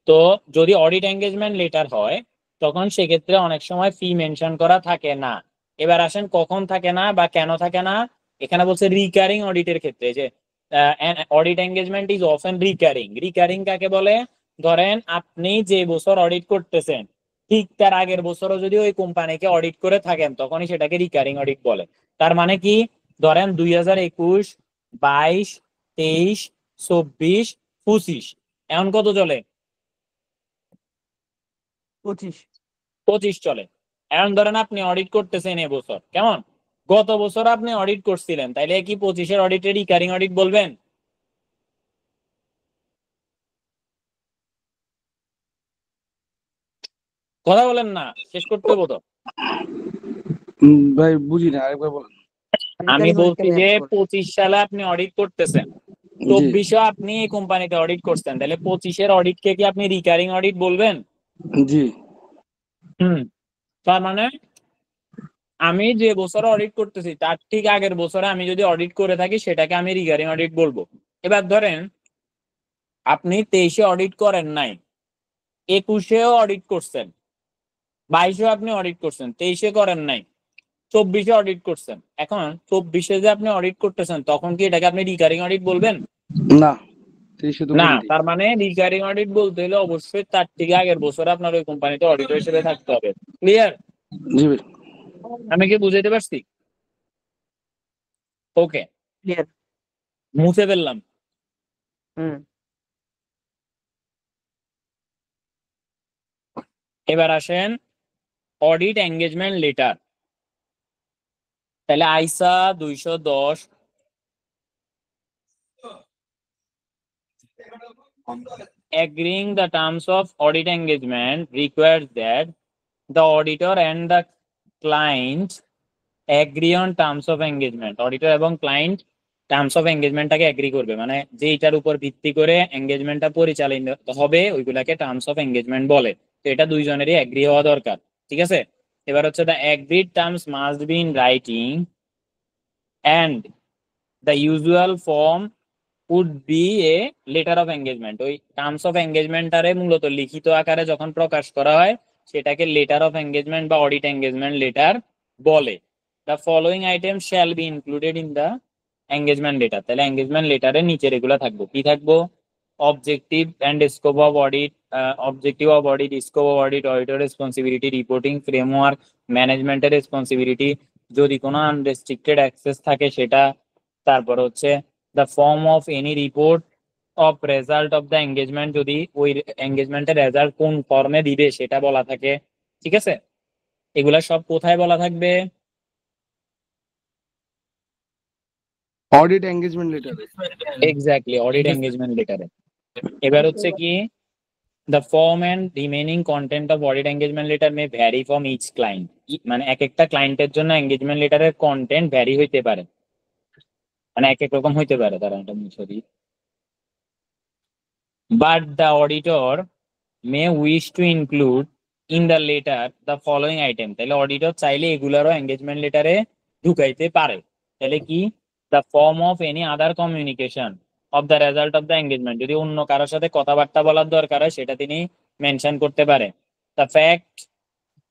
তো যদি অডিট এঙ্গেজমেন্ট লেটার হয় তখন সেক্ষেত্রে অনেক সময় ফি মেনশন করা থাকে না। এবার আসেন কখন থাকে না বা কেন থাকে না। এখানে বলছে রিকারিং অডিটের ক্ষেত্রে যে audit engagement is often recurring. Recurring কাকে বলে? ধরেন আপনি যে বছর অডিট করতেছেন ঠিক তার আগের বছরও যদি ওই কোম্পানিকে অডিট করে থাকেন তখনই সেটাকে রিকারিং অডিট বলে। তার মানে কি, ধরেন 2021, 22, 23, 24, 25 এখন কত চলে? 25 চলে। এখন ধরেন আপনি অডিট করতেছেন এবছর, কেমন? গত বছর আপনি অডিট করছিলেন, তাইলে কি 25-এর অডিটে রিকারিং অডিট বলবেন? কথা বলেন না, শেষ করতে হবো তো। ভাই বুঝি না, আরেকবার বলেন। আমি রিকারিং বলছি অডিটটা যে ম্যাচ করে। 25 সালে আপনি অডিট করতেছেন, জি 24-এও আপনি এই কোম্পানিতে অডিট করছেন, তাহলে 25-এর অডিটকে কি আপনি রিকারিং অডিট বলবেন? জি তার মানে আমি যে বছর অডিট করতেছি তার ঠিক আগের বছরে আমি যদি অডিট করে থাকি সেটাকে আমি রিকারিং অডিট বলবো। এবার ধরেন আপনি 23-এ অডিট করেন নাই, 21-এও অডিট করছেন, 22-এও আপনি অডিট করছেন, 23-এ করেন নাই, 24-এ অডিট করছেন। এখন 24-এ যে আপনি অডিট করতেছেন তখন কি এটাকে আপনি রিকারিং অডিট বলবেন? না, 23 তো না। বলি নাই। তার মানে রিকারিং অডিট বলতে হলে অবশ্যই তার থেকে আগের বছর আপনার ওই কোম্পানিতে অডিটর হিসেবে থাকতে হবে। ক্লিয়ার? জি ভাই। আমি কি বুঝাইতে পারছি? ওকে, ক্লিয়ার। মুছে ফেললাম। এবার আসেন অডিট এঙ্গেজমেন্ট লেটার। তাহলে আইসা 210 agreeing the terms of audit engagement requires that the auditor and the client agree on terms of engagement. Auditor এবং client টার্মস অফ এঙ্গেজমেন্টটাকে এগ্রি করবে, মানে যেটার উপর ভিত্তি করে এঙ্গেজমেন্টটা পরিচালিত হবে ওইগুলাকে টার্মস অফ এঙ্গেজমেন্ট বলে। তো এটা দুইজনেরই এগ্রি হওয়া দরকার, ঠিক আছে? এবার হচ্ছে the agreed terms must be in writing and the usual form would be a letter of engagement. ওই টার্মস অফ এঙ্গেজমেন্টটারে মূলত লিখিত আকারে যখন প্রকাশ করা হয় সেটাকে লেটার অফ এঙ্গেজমেন্ট বা অডিট এঙ্গেজমেন্ট লেটার বলে। The following items shall be included in the engagement letter. তাহলে এঙ্গেজমেন্ট লেটারের নিচে এগুলো থাকবো, কি থাকবো? Objective and scope of audit, objective of audit, scope of audit, auditor responsibility, reporting framework, ম্যানেজমেন্টের রেসপন্সিবিলিটি, যদি কোনো আনরেস্ট্রিক্টেড অ্যাক্সেস থাকে সেটা, তারপর হচ্ছে the form of any report of result of the engagement, যদি ওই এঙ্গেজমেন্টের রেজাল্ট কোন ফর্মে দিবে সেটা বলা থাকে, ঠিক আছে? এগুলা সব কোথায় বলা থাকবে? Audit engagement letter. Exactly, audit engagement লেটারে। এবার হচ্ছে কি, the form and remaining content of audit engagement letter may vary from each client. মানে এক একটা ক্লায়েন্টের জন্য এঙ্গেজমেন্ট লেটারের কন্টেন্ট ভ্যারি হইতে পারে, মানে এক এক রকম হইতে পারে। তারা এটা sorry but the auditor may wish to include in the letter the following item. তাহলে অডিটর চাইলে এগুলারও এঙ্গেজমেন্ট লেটারে ঢুকাইতে পারে। তাহলে কি, the form of any other communication of the result of the engagement, যদি অন্য কারোর সাথে কথাবার্তা বলার দরকার হয় সেটা তিনি মেনশন করতে পারে। the fact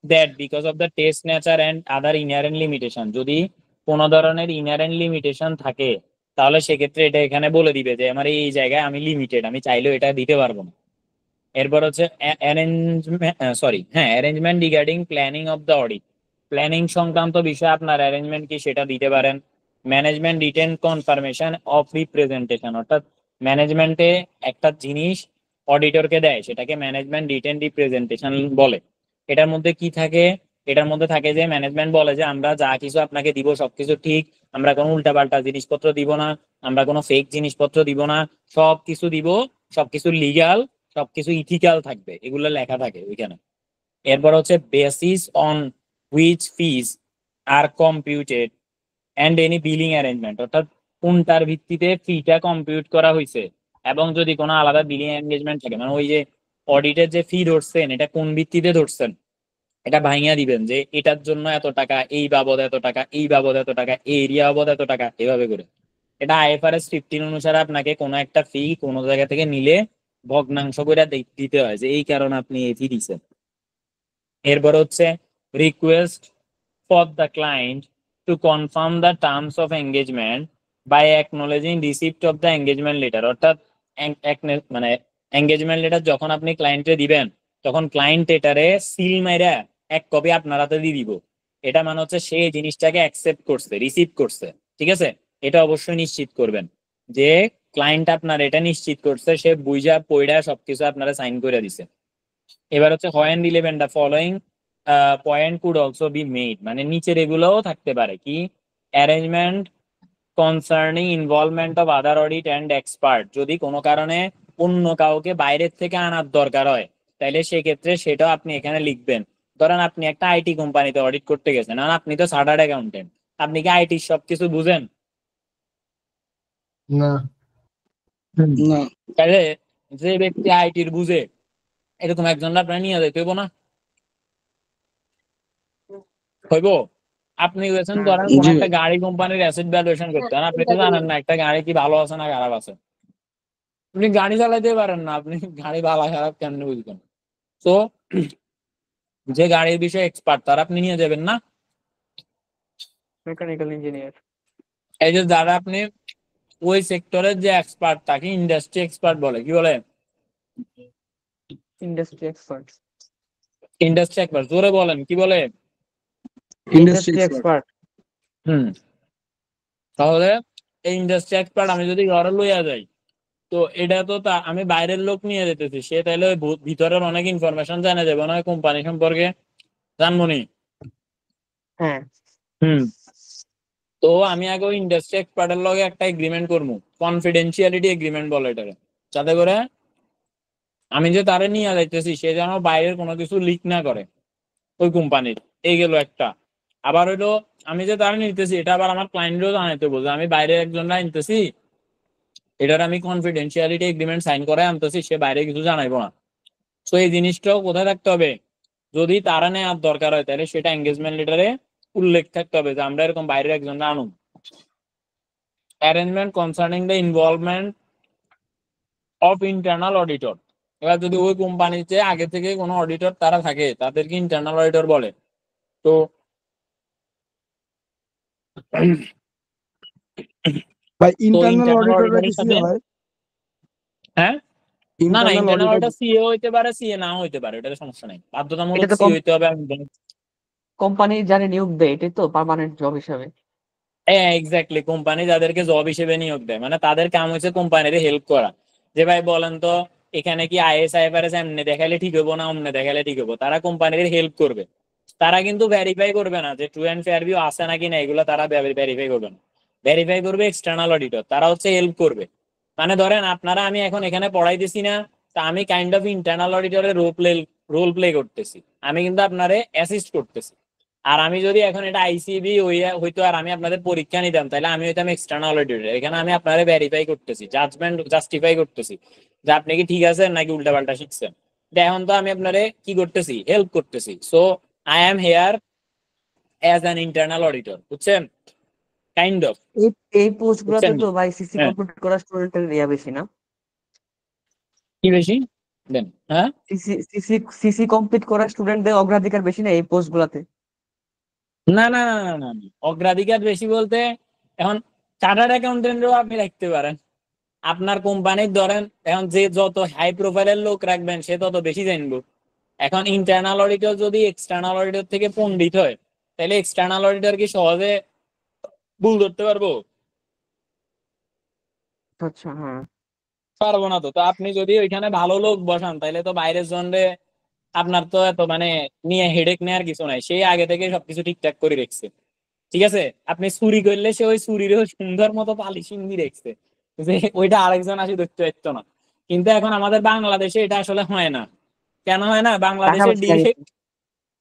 that because of the test nature and other inherent limitation, যদি কোনো ধরনের ইনহারেন্ট লিমিটেশন থাকে তাহলে সেক্ষেত্রে এটা এখানে বলে দিবে যে আমার এই জায়গায় আমি লিমিটেড, আমি চাইলেও এটা দিতে পারবো না। এরপর হচ্ছে arrangement regarding planning of the audit, planning সংক্রান্ত বিষয়ে আপনার অ্যারেঞ্জমেন্ট কি সেটা দিতে পারেন। Management written confirmation of representation, অর্থাৎ ম্যানেজমেন্টে একটা জিনিস অডিটরকে দেয় সেটাকে ম্যানেজমেন্ট রিটেন রিপ্রেজেন্টেশন বলে। এটার মধ্যে কি থাকে, এটার মধ্যে থাকে যে ম্যানেজমেন্ট বলে যে আমরা যা কিছু আপনাকে দিব সবকিছু ঠিক, আমরা কোনো উল্টাপাল্টা জিনিসপত্র দিব না, আমরা কোনো ফেক জিনিসপত্র দিব না, সবকিছু দিব, সবকিছু লিগাল, সবকিছু ইথিক্যাল থাকবে, এগুলো লেখা থাকে ওইখানে। এরপর হচ্ছে basis on which fees are computed and any billing arrangement, অর্থাৎ কোনটার ভিত্তিতে ফিটা কম্পিউট করা হয়েছে এবং যদি কোনো আলাদা বিলিং এনগেজমেন্ট থাকে, মানে ওই যে অডিটের যে ফি ধরছেন এটা কোন ভিত্তিতে ধরছেন এটা ভাঙিয়া দিবেন যে এটার জন্য এত টাকা, এই বাবদ এত টাকা, এই বাবদ এত টাকা, এই এরিয়া বাবদ এত টাকা, এভাবে করে। এটা IFRS 15 অনুসারে আপনাকে কোনো একটা ফি কোনো জায়গা থেকে নিলে ভগ্নাংশ করে দিতে হয় যে এই কারণে আপনি এই ফি দিচ্ছেন। এরপর হচ্ছে request for the client to confirm the terms of engagement by acknowledging receipt of the engagement letter, অর্থাৎ মানে এঙ্গেজমেন্ট লেটার যখন আপনি ক্লায়েন্টে দিবেন তখন ক্লায়েন্ট এটারে সিল মাইরা এক কপি আপনার হাতে দিয়ে দিব, এটা মানে হচ্ছে সে জিনিসটাকে অ্যাকসেপ্ট করছে, রিসিভ করছে, ঠিক আছে। এটা অবশ্যই নিশ্চিত করবেন যে ক্লায়েন্ট আপনার এটা নিশ্চিত করছে, সে বুঝা পয়ডা সবকিছু আপনারা সাইন করে দিছে। এবার হচ্ছে when relevant the following point could also be made, মানে নিচের এগুলোও থাকতে পারে কি, arrangement concerning involvement of other audit and expert, যদি কোনো কারণে অন্য কাউকে বাইরের থেকে আনার দরকার হয় তাহলে সেক্ষেত্রে সেটাও আপনি এখানে লিখবেন। ধরেন আপনি একটা আইটি কোম্পানিতে অডিট করতে গেছেন, আর আপনি তো চার্টার্ড অ্যাকাউন্টেন্ট, আপনি কি আইটির সবকিছু বুঝেন? না, না, তাহলে যে ব্যক্তি আইটির বুঝে এরকম একজন আপনার নিয়ে যেতে হইব না, হইব? আপনি গেছেন ধরেন কোন জি একটা ভাই। গাড়ি কোম্পানির অ্যাসেট ভ্যালুয়েশন করতে, আপনি তো জানেন না একটা গাড়ি কি ভালো আছে না খারাপ আছে, আপনি গাড়ি চালাইতে পারেন না, আপনি গাড়ি ভালো খারাপ কেমনে বুঝবেন? তো যে গাড়ির বিষয়ে এক্সপার্ট তারা আপনি নিয়ে যাবেন না। মেকানিক্যাল ইঞ্জিনিয়ার, এই যে যারা আপনি ওই সেক্টরের যে এক্সপার্ট তাকে ইন্ডাস্ট্রি এক্সপার্ট বলে, কি বলে? ইন্ডাস্ট্রি এক্সপার্ট, ইন্ডাস্ট্রি এক্সপার্ট, জোরে বলেন কি বলে? Industry industry expert. তাহলে এই ইন্ডাস্ট্রি এক্সপার্ট আমি যদি ঘরে লইয়া যাই তো এটা তো আমি বাইরের লোক নিয়ে যেতেছি, সে তাহলে ওই ভিতরের অনেক ইনফরমেশন জানা যাবে না কোম্পানি সম্পর্কে, জানবো নি? হ্যাঁ, তো আমি আগে ওই ইন্ডাস্ট্রি এক্সপার্টের লগে একটা এগ্রিমেন্ট করবো, কনফিডেন্সিয়ালিটি এগ্রিমেন্ট বলে এটাকে, যাতে করে আমি যে তারে নিয়ে যাইতেছি সে যেন বাইরের কোনো কিছু লিক না করে ওই কোম্পানির। এই গেল একটা। আবার হইলো আমি যে তারা নিতেছি এটা আবার আমার ক্লায়েন্টও জানাইতে বলছে আমি বাইরে একজনরা নিতেছি, এটার আমি কনফিডেন্সিয়ালিটি এগ্রিমেন্ট সাইন করে আনতেছি, সে বাইরে কিছু জানাইবো না। তো এই জিনিসটাও কোথায় থাকতে হবে, যদি তারা নেওয়ার দরকার হয় তাহলে সেটা এঙ্গেজমেন্ট লেটারে উল্লেখ থাকতে হবে যে আমরা এরকম বাইরের একজনরা আনুন। Arrangement concerning the involvement of internal auditor, এবার যদি ওই কোম্পানিতে আগে থেকে কোনো অডিটর তারা থাকে তাদেরকে ইন্টারনাল অডিটর বলে। তো ভাই ইন্টারনাল ইন্টারনাল অডিটররা কি অডিটরের সিএ সাথে, ভাই? হ্যাঁ না না, internal internal auditor auditor CA হইতে পারে, সিএ নাও হইতে পারে, এটাতে সমস্যা নাই, বাধ্যতামূলক এটা তো সিএ হইতে হবে কোম্পানি যারা নিয়োগ দেয় এটাই তো পার্মানেন্ট জব হিসাবে। হ্যাঁ এক্স্যাক্টলি, কোম্পানি যাদেরকে জব হিসেবে নিয়োগ দেয় মানে তাদের কাম হচ্ছে কোম্পানির হেল্প করা, যে ভাই বলেন তো এখানে কি আইএস আইএফআরএস এমনি দেখাইলে ঠিক হবো না অমনে দেখাইলে ঠিক হবো, তারা কোম্পানির হেল্প করবে। তারা কিন্তু ভেরিফাই করবে না যে ট্রু অ্যান্ড ফেয়ার ভিউ আছে নাকি না, এগুলো তারা ভেরিফাই করবে না, ভেরিফাই করবে এক্সটার্নাল অডিটর, তারা হচ্ছে হেল্প করবে। মানে ধরেন আপনারা আমি এখন এখানে পড়াইতেছি না, তা আমি কাইন্ড অফ ইন্টারনাল অডিটরের রোল প্লে করতেছি, আমি কিন্তু আপনারে অ্যাসিস্ট করতেছি। আর আমি যদি এখন এটা আইসিবি হইতো আর আমি আপনাদের পরীক্ষা নিতাম, তাহলে আমি হইতাম এক্সটার্নাল অডিটর। এখানে আমি আপনারা ভেরিফাই করতেছি, জাজমেন্ট জাস্টিফাই করতেছি যে আপনি কি ঠিক আছেন নাকি উল্টাপাল্টা শিখছেন। এখন তো আমি আপনারে কি করতেছি, হেল্প করতেছি। So I am here as an internal auditor, বুঝছেন? কাইন্ড অফ, এই এই পোস্ট গুলাতে বুঝছেন? তো ভাই সিসি হ্যাঁ, কমপ্লিট করা স্টুডেন্টের ইয়া বেশি না? কি বেশি দেন? হ্যাঁ, সিসি কমপ্লিট করা স্টুডেন্টদের অগ্রাধিকার বেশি না এই পোস্ট গুলাতে? না না না না না না। অগ্রাধিকার বেশি বলতে এখন চার্টার্ড অ্যাকাউন্টেন্টও আপনি রাখতে পারেন। আপনার কোম্পানির ধরেন এখন যে যত হাই প্রোফাইলের লোক রাখবেন সে তত বেশি জানবো। এখন ইন্টারনাল অডিটর যদি এক্সটার্নাল অডিটর থেকে পণ্ডিত হয়, তাহলে এক্সটার্নাল অডিটর কি সহজে ভুল ধরতে পারবো? আচ্ছা, হ্যাঁ। পারবো না। তো তো আপনি যদি ওইখানে ভালো লোক বসান, তাহলে তো বাইরের জনরে আপনার তো এত মানে নিয়ে হেডেক নেওয়ার কিছু নাই, সেই আগে থেকে সবকিছু ঠিকঠাক করে রেখছে। ঠিক আছে, আপনি চুরি করলে সে ওই চুরির সুন্দর মতো পালিশিং দিয়ে রেখছে, যে ওইটা আরেকজন আসি ধরতে পারতো না। কিন্তু এখন আমাদের বাংলাদেশে এটা আসলে হয় না। কেন হয় না? টাকা বাংলাদেশে বেশি লাগে। ডিরেক্ট,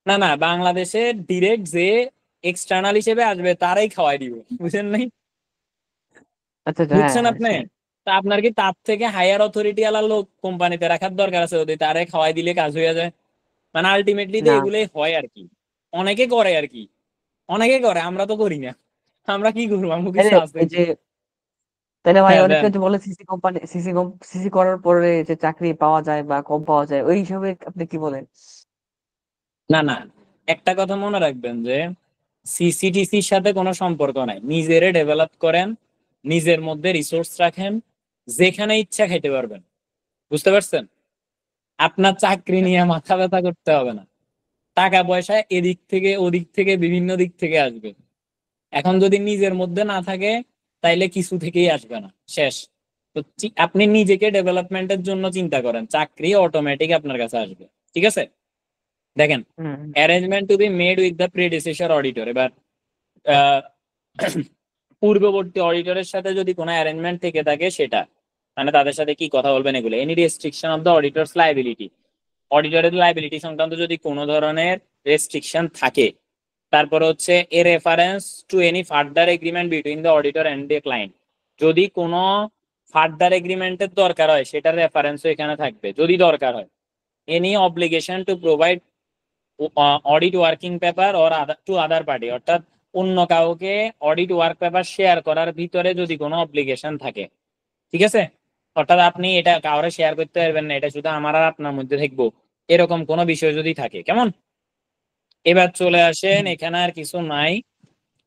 না না, বাংলাদেশে ডিরেক্ট যে এক্সটার্নাল হিসেবে আসবে তারাই খাওয়াই দিবে, বুঝছেন নাই? আচ্ছা আচ্ছা, হ্যাঁ বুঝছেন হ্যাঁ, আপনি? তা আপনার কি তার থেকে হায়ার অথরিটি আলা লোক কোম্পানিতে রাখার দরকার আছে? ওদের তারে খাওয়াই দিলে কাজ হয়ে যায়। মানে আলটিমেটলি তো না। এগুলোই হয় আর কি। অনেকে করে আর কি, অনেকে করে, আমরা তো করি না। আমরা কি করবো, আমার কিছু তাহলে আছে? এই যে তাহলে ভাই হ্যাঁ অনেকে দেন। যে বলে সিসি করার পরে যে চাকরি পাওয়া যায় বা কম পাওয়া যায়, ওই হিসাবে আপনি কি বলেন? না না, একটা কথা মনে রাখবেন যে সিসিটিসির সাথে কোনো সম্পর্ক নাই। নিজেরে ডেভেলপ করেন, নিজের মধ্যে রিসোর্স রাখেন, যেখানে ইচ্ছা খাইতে পারবেন। বুঝতে পারছেন? আপনার চাকরি নিয়ে মাথা ব্যথা করতে হবে না। টাকা পয়সা এদিক থেকে ওদিক থেকে বিভিন্ন দিক থেকে আসবে। এখন যদি নিজের মধ্যে না থাকে, তাইলে কিছু থেকেই আসবে না, শেষ। তো আপনি নিজেকে ডেভেলপমেন্টের জন্য চিন্তা করেন, চাকরি অটোমেটিক আপনার কাছে আসবে। ঠিক আছে? দেখেন, হুম। Arrangement to be made with the predecessor auditor. এবার আহ, পূর্ববর্তী অডিটরের সাথে যদি কোনো অ্যারেঞ্জমেন্ট থেকে থাকে সেটা, মানে তাদের সাথে কি কথা বলবেন এগুলো। Any restriction of the auditor's liability, অডিটরের লাইবিলিটি সংক্রান্ত যদি কোনো ধরনের রেস্ট্রিকশন থাকে। তারপর হচ্ছে a reference to any further agreement between the auditor and the client, যদি কোনো ফার্দার এগ্রিমেন্টের দরকার হয় সেটার রেফারেন্সও এখানে থাকবে যদি দরকার হয়। Any obligation to provide audit working paper or to other party, অর্থাৎ অন্য কাউকে অডিট ওয়ার্ক পেপার শেয়ার করার ভিতরে যদি কোনো অব্লিগেশন থাকে। ঠিক আছে? অর্থাৎ আপনি এটা কাউরে শেয়ার করতে পারবেন না, এটা শুধু আমার আর আপনার মধ্যে থাকবো, এরকম কোনো বিষয় যদি থাকে। কেমন? এবার চলে আসেন, এখানে আর কিছু নাই।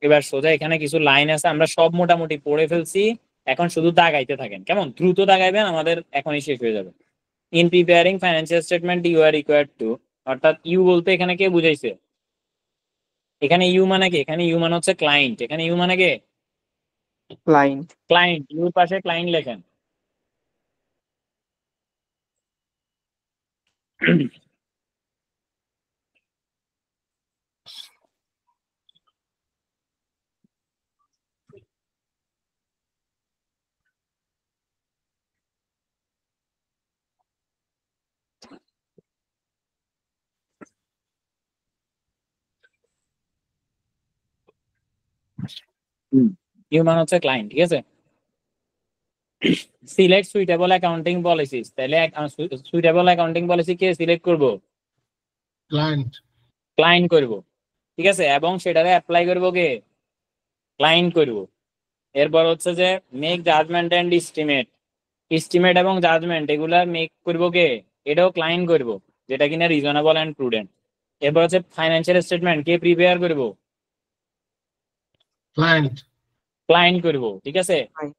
এবার সোজা এখানে কিছু লাইন আছে, আমরা সব মোটামুটি পড়ে ফেলছি। এখন শুধু দাগাইতে থাকেন, কেমন? দ্রুত দাগাইবেন, আমাদের এখনই শেষ হয়ে যাবে। In preparing financial statement you are required to, অর্থাৎ ইউ বলতে এখানে কে বুঝাইছে? এখানে ইউ মানে কি? এখানে ইউ মানে হচ্ছে ক্লায়েন্ট। এখানে ইউ মানে কে? ক্লায়েন্ট। ক্লায়েন্ট। ইউর পাশে ক্লায়েন্ট লেখেন। ইউ মানে হচ্ছে ক্লায়েন্ট। ঠিক আছে? সিলেক্ট সুইটেবল অ্যাকাউন্টিং পলিসিস, তাহলে সুইটেবল অ্যাকাউন্টিং পলিসি কে সিলেক্ট করব? ক্লায়েন্ট। ক্লায়েন্ট করব। ঠিক আছে, এবং সেটাকে অ্যাপ্লাই করব কে? ক্লায়েন্ট করব। এরপর হচ্ছে যে make judgment and estimate, estimate এবং জাজমেন্ট এগুলা মেক করব কে? এটাও ক্লায়েন্ট করব, যেটা কিনা রিজনেবল এন্ড প্রুডেন্ট। এরপর হচ্ছে ফাইন্যান্সিয়াল স্টেটমেন্ট কে প্রিপেয়ার করব? ক্লায়েন্ট। ক্লায়েন্ট করব। ঠিক আছে,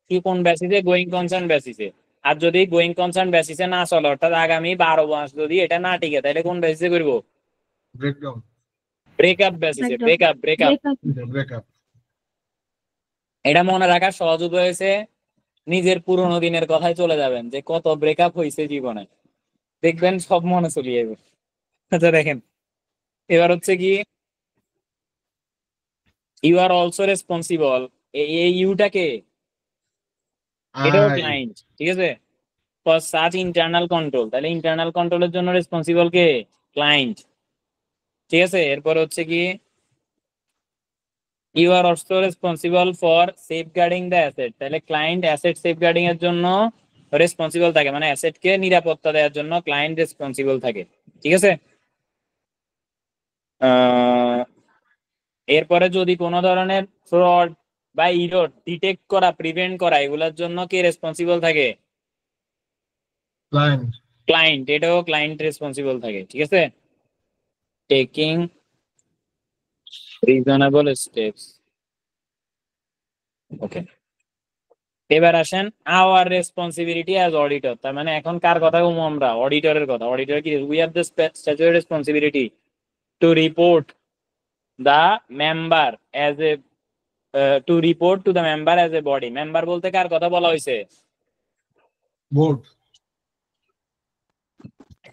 কি কোন বেসিসে? গোয়িং কনসার্ন বেসিসে। আর যদি গোয়িং কনসার্ন বেসিসে না চলে, অর্থাৎ আগামী 12 মাস যদি এটা না টিকে, তাহলে কোন বেসিসে করব? ব্রেকডাউন। ব্রেকআপ বেসিসে। Breakup breakup. ব্রেকআপ। এটা মনে রাখার সহজ উপায় হয়েছে, নিজের পুরোনো দিনের কথায় চলে যাবেন যে কত ব্রেকআপ হয়েছে জীবনে, দেখবেন সব মনে চলে যাবে। আচ্ছা দেখেন, এবার হচ্ছে কি ইউ আর অলসো রেসপন্সিবল, এই ইউটাকে, এটাও আই। ক্লায়েন্ট। ঠিক আছে, ফর সাচ ইন্টারনাল কন্ট্রোল, তাহলে ইন্টারনাল কন্ট্রোলের জন্য রেসপন্সিবল কে? ক্লায়েন্ট। ঠিক আছে, এরপর হচ্ছে কি you are also responsible for safeguarding the asset. তাহলে ক্লায়েন্ট অ্যাসেট সেফগার্ডিং এর জন্য রেসপন্সিবল থাকে, মানে অ্যাসেটকে নিরাপত্তা দেওয়ার জন্য ক্লায়েন্ট রেসপন্সিবল থাকে। ঠিক আছে। এরপরে যদি কোনো ধরনের ফ্রড বা ইরর ডিটেক্ট করা, প্রিভেন্ট করা, এগুলোর জন্য কে রেসপন্সিবল থাকে? ক্লায়েন্ট। ক্লায়েন্ট, এটাও ক্লায়েন্ট রেসপন্সিবল থাকে। ঠিক আছে। Taking reasonable steps. ওকে, এবার আসেন আওয়ার রেসপন্সিবিলিটি অ্যাজ অডিটর। তার মানে এখন কার কথা বলবো আমরা? অডিটরের কথা। অডিটর কি? We have the statutory responsibility to report the member as a to report to the member as a body. Member বলতে কার কথা বলা হয়েছে? বোর্ড।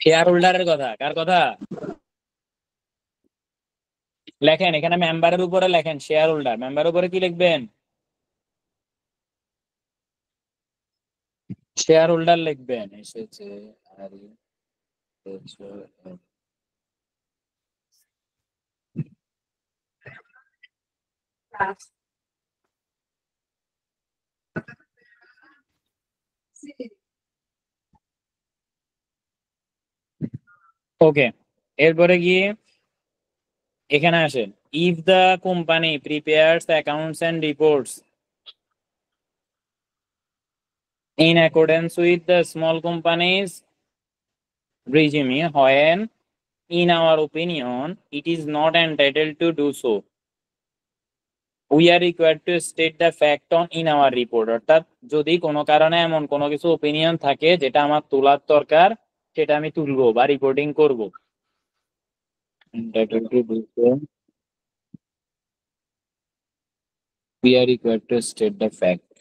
শেয়ার হোল্ডারের কথা। কার কথা? লেখেন এখানে মেম্বারের উপরে লেখেন শেয়ার হোল্ডার। মেম্বারের উপরে কি লিখবেন? শেয়ার হোল্ডার লিখবেন। এসেছে ওকে, এরপরে গিয়ে এখানে আসেন। If the company prepares accounts and reports in accordance with the small companies regime, when in our opinion it is not entitled to do so, we are required to state the fact on in our report। অর্থাৎ যদি কোনো কারণে এমন কোনো কিছু opinion থাকে যেটা আমার তোলার দরকার, সেটা আমি তুলবো বা রিপোর্টিং করব। entitled to do so, we are required to state the fact।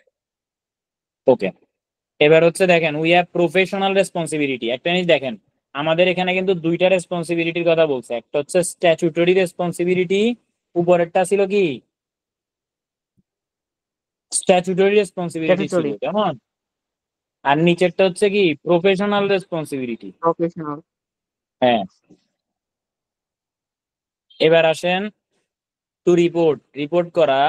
ওকে, এবার হচ্ছে দেখেন উই হ্যাভ প্রফেশনাল রেসপন্সিবিলিটি। একটা জিনিস দেখেন, আমাদের এখানে কিন্তু দুইটা রেসপন্সিবিলিটির কথা বলছে। একটা হচ্ছে স্ট্যাচুটরি রেসপন্সিবিলিটি, উপরেরটা ছিল কি? স্ট্যাচুটরি রেসপন্সিবিলিটি ছিল, স্ট্যাটুটরি, কেমন? আর নিচেরটা হচ্ছে কি? Professional responsibility. প্রফেশনাল। হ্যাঁ, এবার আসেন টু রিপোর্ট। রিপোর্ট করা।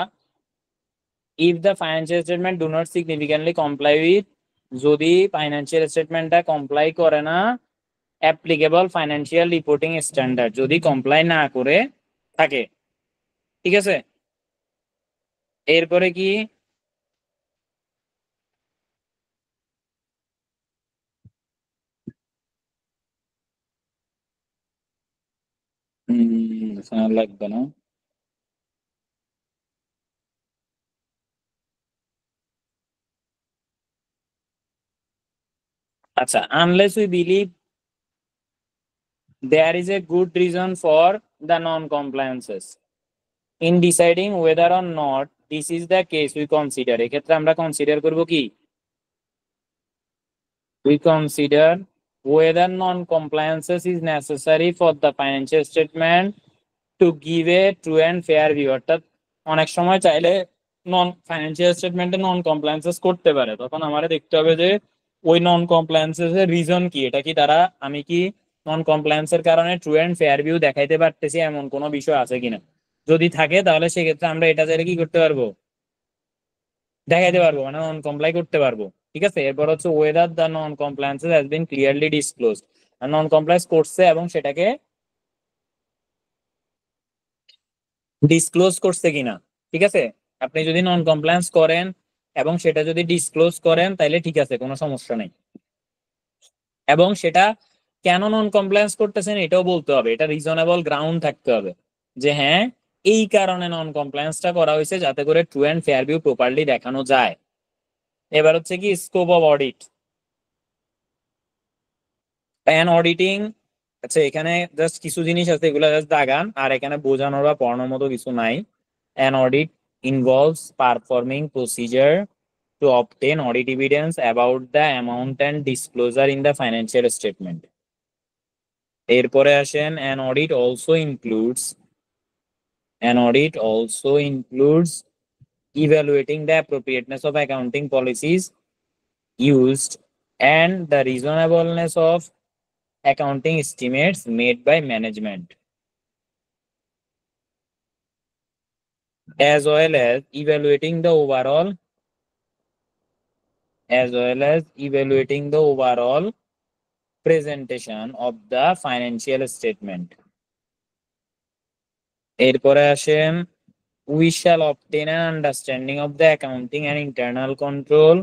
If the financial statement do not significantly comply with, যদি ফাইন্যান্সিয়াল স্টেটমেন্টটা কমপ্লাই করে না অ্যাপ্লিকেবল ফাইন্যান্সিয়াল রিপোর্টিং স্ট্যান্ডার্ড, যদি কমপ্লাই না করে থাকে। ঠিক আছে। এরপরে কি? লাগবে না। আচ্ছা, unless we believe there is a good reason for the non-compliances, in deciding whether or not this is the case we consider, এক্ষেত্রে আমরা কনসিডার করব কি? we consider whether non-compliances is necessary for the financial statement to give a true and fair view। অর্থাৎ অনেক সময় চাইলে নন financial স্টেটমেন্টে নন compliances করতে পারে, তখন আমাদের দেখতে হবে যে ওই নন কমপ্লায়েন্সেস এর রিজন কি। এটা কি তারা, আমি কি নন কমপ্লায়েন্সের কারণে ট্রু এন্ড ফেয়ার ভিউ দেখাইতে পারতেছি এমন কোনো বিষয় আছে কিনা। যদি থাকে তাহলে সেক্ষেত্রে আমরা এটা চাইলে কি করতে পারবো? দেখাইতে পারবো, মানে নন কমপ্লাই করতে পারবো। ঠিক আছে। এরপর হচ্ছে whether the non compliances has been clearly disclose, non compliance করছে এবং সেটাকে ডিসক্লোজ করছে কিনা। ঠিক আছে। আপনি যদি নন কমপ্লায়েন্স করেন এবং সেটা যদি ডিসক্লোজ করেন তাহলে ঠিক আছে, কোনো সমস্যা নেই। এবং সেটা কেন নন কমপ্লায়েন্স করতেছেন এটাও বলতে হবে, এটা রিজনেবল গ্রাউন্ড থাকতে হবে যে হ্যাঁ এই কারণে নন কমপ্লায়েন্সটা করা হয়েছে, যাতে করে true and fair view properly দেখানো যায়। এবার হচ্ছে কি scope of audit and auditing. আচ্ছা, এখানে জাস্ট কিছু জিনিস আছে, এগুলো জাস্ট দাগান, আর এখানে বোঝানোর বা পড়ানোর মতো কিছু নাই। An audit involves performing procedure to obtain audit evidence about the amount and disclosure in the financial statement. এরপরে আসেন an audit also includes evaluating the appropriateness of accounting policies used and the reasonableness of accounting estimates made by management. as well as evaluating the overall presentation of the financial statement. এরপরে আসেন we shall obtain an understanding of the accounting and internal control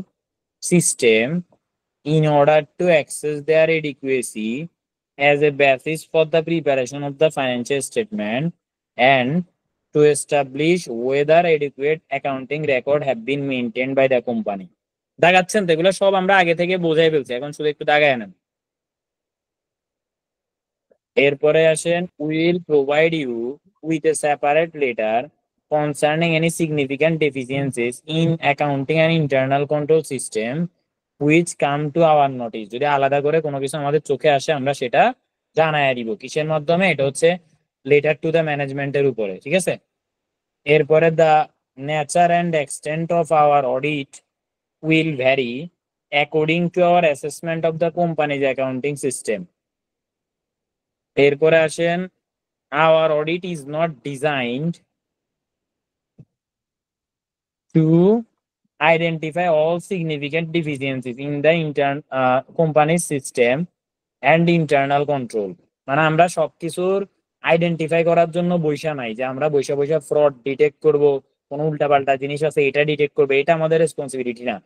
system in order to access their adequacy as a basis for the preparation of the financial statement and to establish whether adequate accounting record have been maintained by the company. দাগাচ্ছেন তো, এগুলো সব আমরা আগে থেকে বোঝাই ফেলছি, এখন শুধু একটু দাগায় নেন। এরপরে আসেন will provide you with a separate letter concerning any significant deficiencies in accounting and internal control system which come to our notice. যদি আলাদা করে কোনো কিছু আমাদের চোখে আসে আমরা সেটা জানায় দিব। কিসের মাধ্যমে? এটা হচ্ছে লেটার টু দ্য ম্যানেজমেন্টের উপরে, ঠিক আছে। এরপরে the nature and extent of our audit will vary according to our assessment of the company's accounting system. এরপরে আসেন our audit is not designed to identify all significant deficiencies in the company's system and internal control. মানে আমরা সবকিছুর identify করার জন্য বইসা নাই যে আমরা বইসা ফ্রড ডিটেক্ট করব, কোনো উল্টাপাল্টা জিনিস আছে এটা ডিটেক্ট করবে, এটা আমাদের রেসপন্সিবিলিটি না।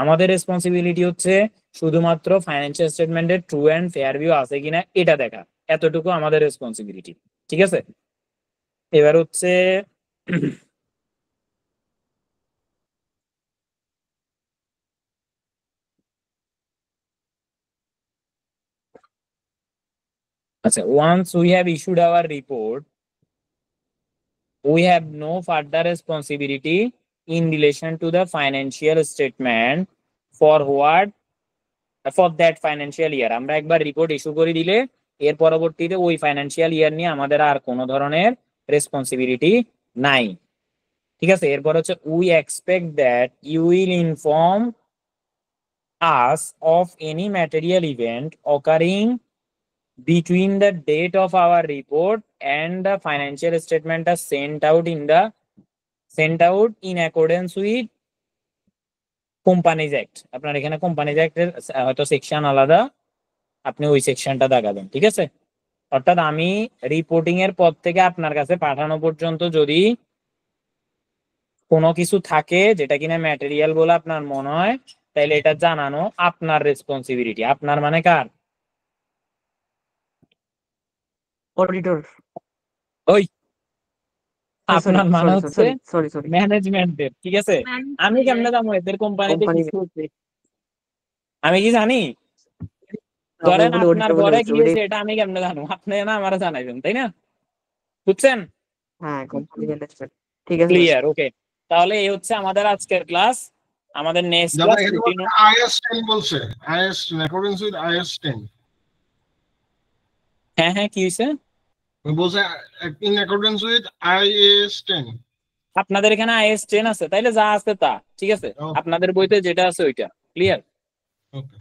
আমাদের রেসপন্সিবিলিটি হচ্ছে শুধুমাত্র ফাইন্যান্সিয়াল স্টেটমেন্টের ট্রু অ্যান্ড ফেয়ার ভিউ আছে কিনা এটা দেখা, এতটুকু আমাদের রেসপন্সিবিলিটি, ঠিক আছে। এবার হচ্ছে আচ্ছা, once we have issued our report, we have no further responsibility in relation to the financial statement for that financial year. আমরা একবার রিপোর্ট ইস্যু করে দিলে এর পরবর্তীতে ওই ফাইন্যান্সিয়াল ইয়ার নিয়ে আমাদের আর কোনো ধরনের রেসপন্সিবিলিটি নাই, ঠিক আছে। এরপর হচ্ছে we expect that you will inform us of any material event occurring between the date of our report and the financial statement are sent out in accordance with Companies Act. আপনার এখানে Companies Act এর হয়তো section আলাদা, আপনি ওই সেকশনটা দেখাবেন, ঠিক আছে। অর্থাৎ আমি রিপোর্টিং এর পর থেকে আপনার কাছে পাঠানো পর্যন্ত যদি কোনো কিছু থাকে যেটা কিনা ম্যাটেরিয়াল বলে আপনার মনে হয়, তাহলে এটা জানানো আপনার রেসপন্সিবিলিটি। আপনার মানে কার? অডিটর। ওই আপনার মানে হচ্ছে সরি ম্যানেজমেন্টের, ঠিক আছে। আমি কেমনে জানবো এদের কোম্পানিতে কি চলছে? আমি কি জানি? ধরেন আপনার ঘরে কি হয়েছে এটা আমি কেমনে জানবো? আপনি না আমারে জানাইবেন, তাই না? বুঝছেন? হ্যাঁ, কোম্পানি ম্যানেজমেন্ট, ঠিক আছে। ক্লিয়ার, ওকে। তাহলে এই হচ্ছে আমাদের আজকের ক্লাস। আমাদের নেক্সট ক্লাস IS 10 বলছে, IS in accordance with IS 10। হ্যাঁ হ্যাঁ, কি হইছে? বলছে in accordance with IS 10। আপনাদের এখানে IS 10 আছে, তাইলে যা আছে তা, ঠিক আছে। আপনাদের বইতে যেটা আছে ওইটা ক্লিয়ার।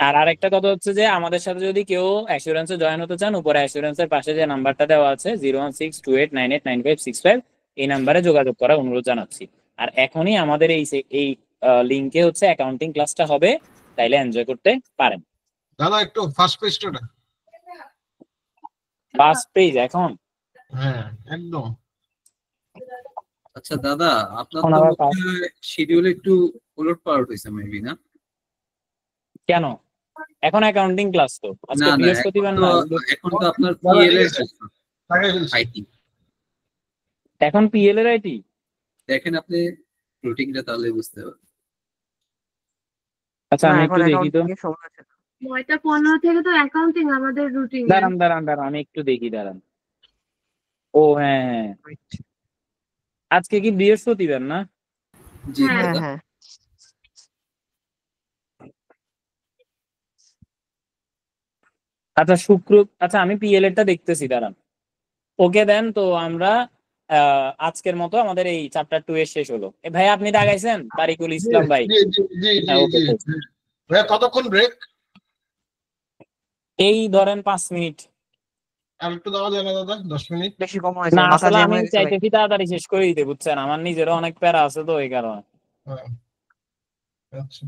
আর আরেকটা কথা হচ্ছে যে আমাদের সাথে যদি কেউ অ্যাসুরেন্সে জয়েন হতে চান, উপরে অ্যাসুরেন্সের পাশে যে নাম্বারটা দেওয়া আছে 01628989565, এই নাম্বারে যোগাযোগ করার অনুরোধ জানাচ্ছি। আর এখনই আমাদের এই লিংকে হচ্ছে অ্যাকাউন্টিং ক্লাসটা হবে, তাইলে এনজয় করতে পারেন। দাদা একটু ফার্স্ট পেজটা, ফার্স্ট পেজ এখন? হ্যাঁ একদম। আচ্ছা দাদা, আপনার তো শিডিউল একটু উলটপালট হইছে মেবি, না? কেন? এখন অ্যাকাউন্টিং ক্লাস তো, আজকে বৃহস্পতিবার না। এখন তো আপনার পিএল এর আইটি, এখন পিএল এর আইটি দেখেন আপনি রুটিনটা তাহলে বুঝতে পারবেন। আচ্ছা আমি একটু দেখি তো। 9:15 থেকে তো অ্যাকাউন্টিং আমাদের রুটিন। দাঁড়ান আমি একটু দেখি, দাঁড়ান। ও হ্যাঁ, আজকে কি বৃহস্পতিবার না? জি হ্যাঁ। আচ্ছা আচ্ছা আমি পিএল এরটা দেখতেছি, দাঁড়ান। ওকে দেন, তো আমরা আজকের মতো আমাদের এই চ্যাপ্টার 2 এর শেষ হলো। ভাই আপনি দাগাইছেন? তারিকুল ইসলাম ভাই। কতক্ষণ ব্রেক? এই ধরেন 5 মিনিট। আর একটু দেওয়া যায় না দাদা, 10 মিনিট? বেশি কম হয়েছে, না মাথা আসলে জ্যাম আমি হয়ে গেছে ভাই। চাইতেছি তাড়াতাড়ি শেষ করে দিতে, বুঝছেন, আমার নিজেরও অনেক প্যারা আছে তো এই কারণে। হ্যাঁ, আচ্ছা।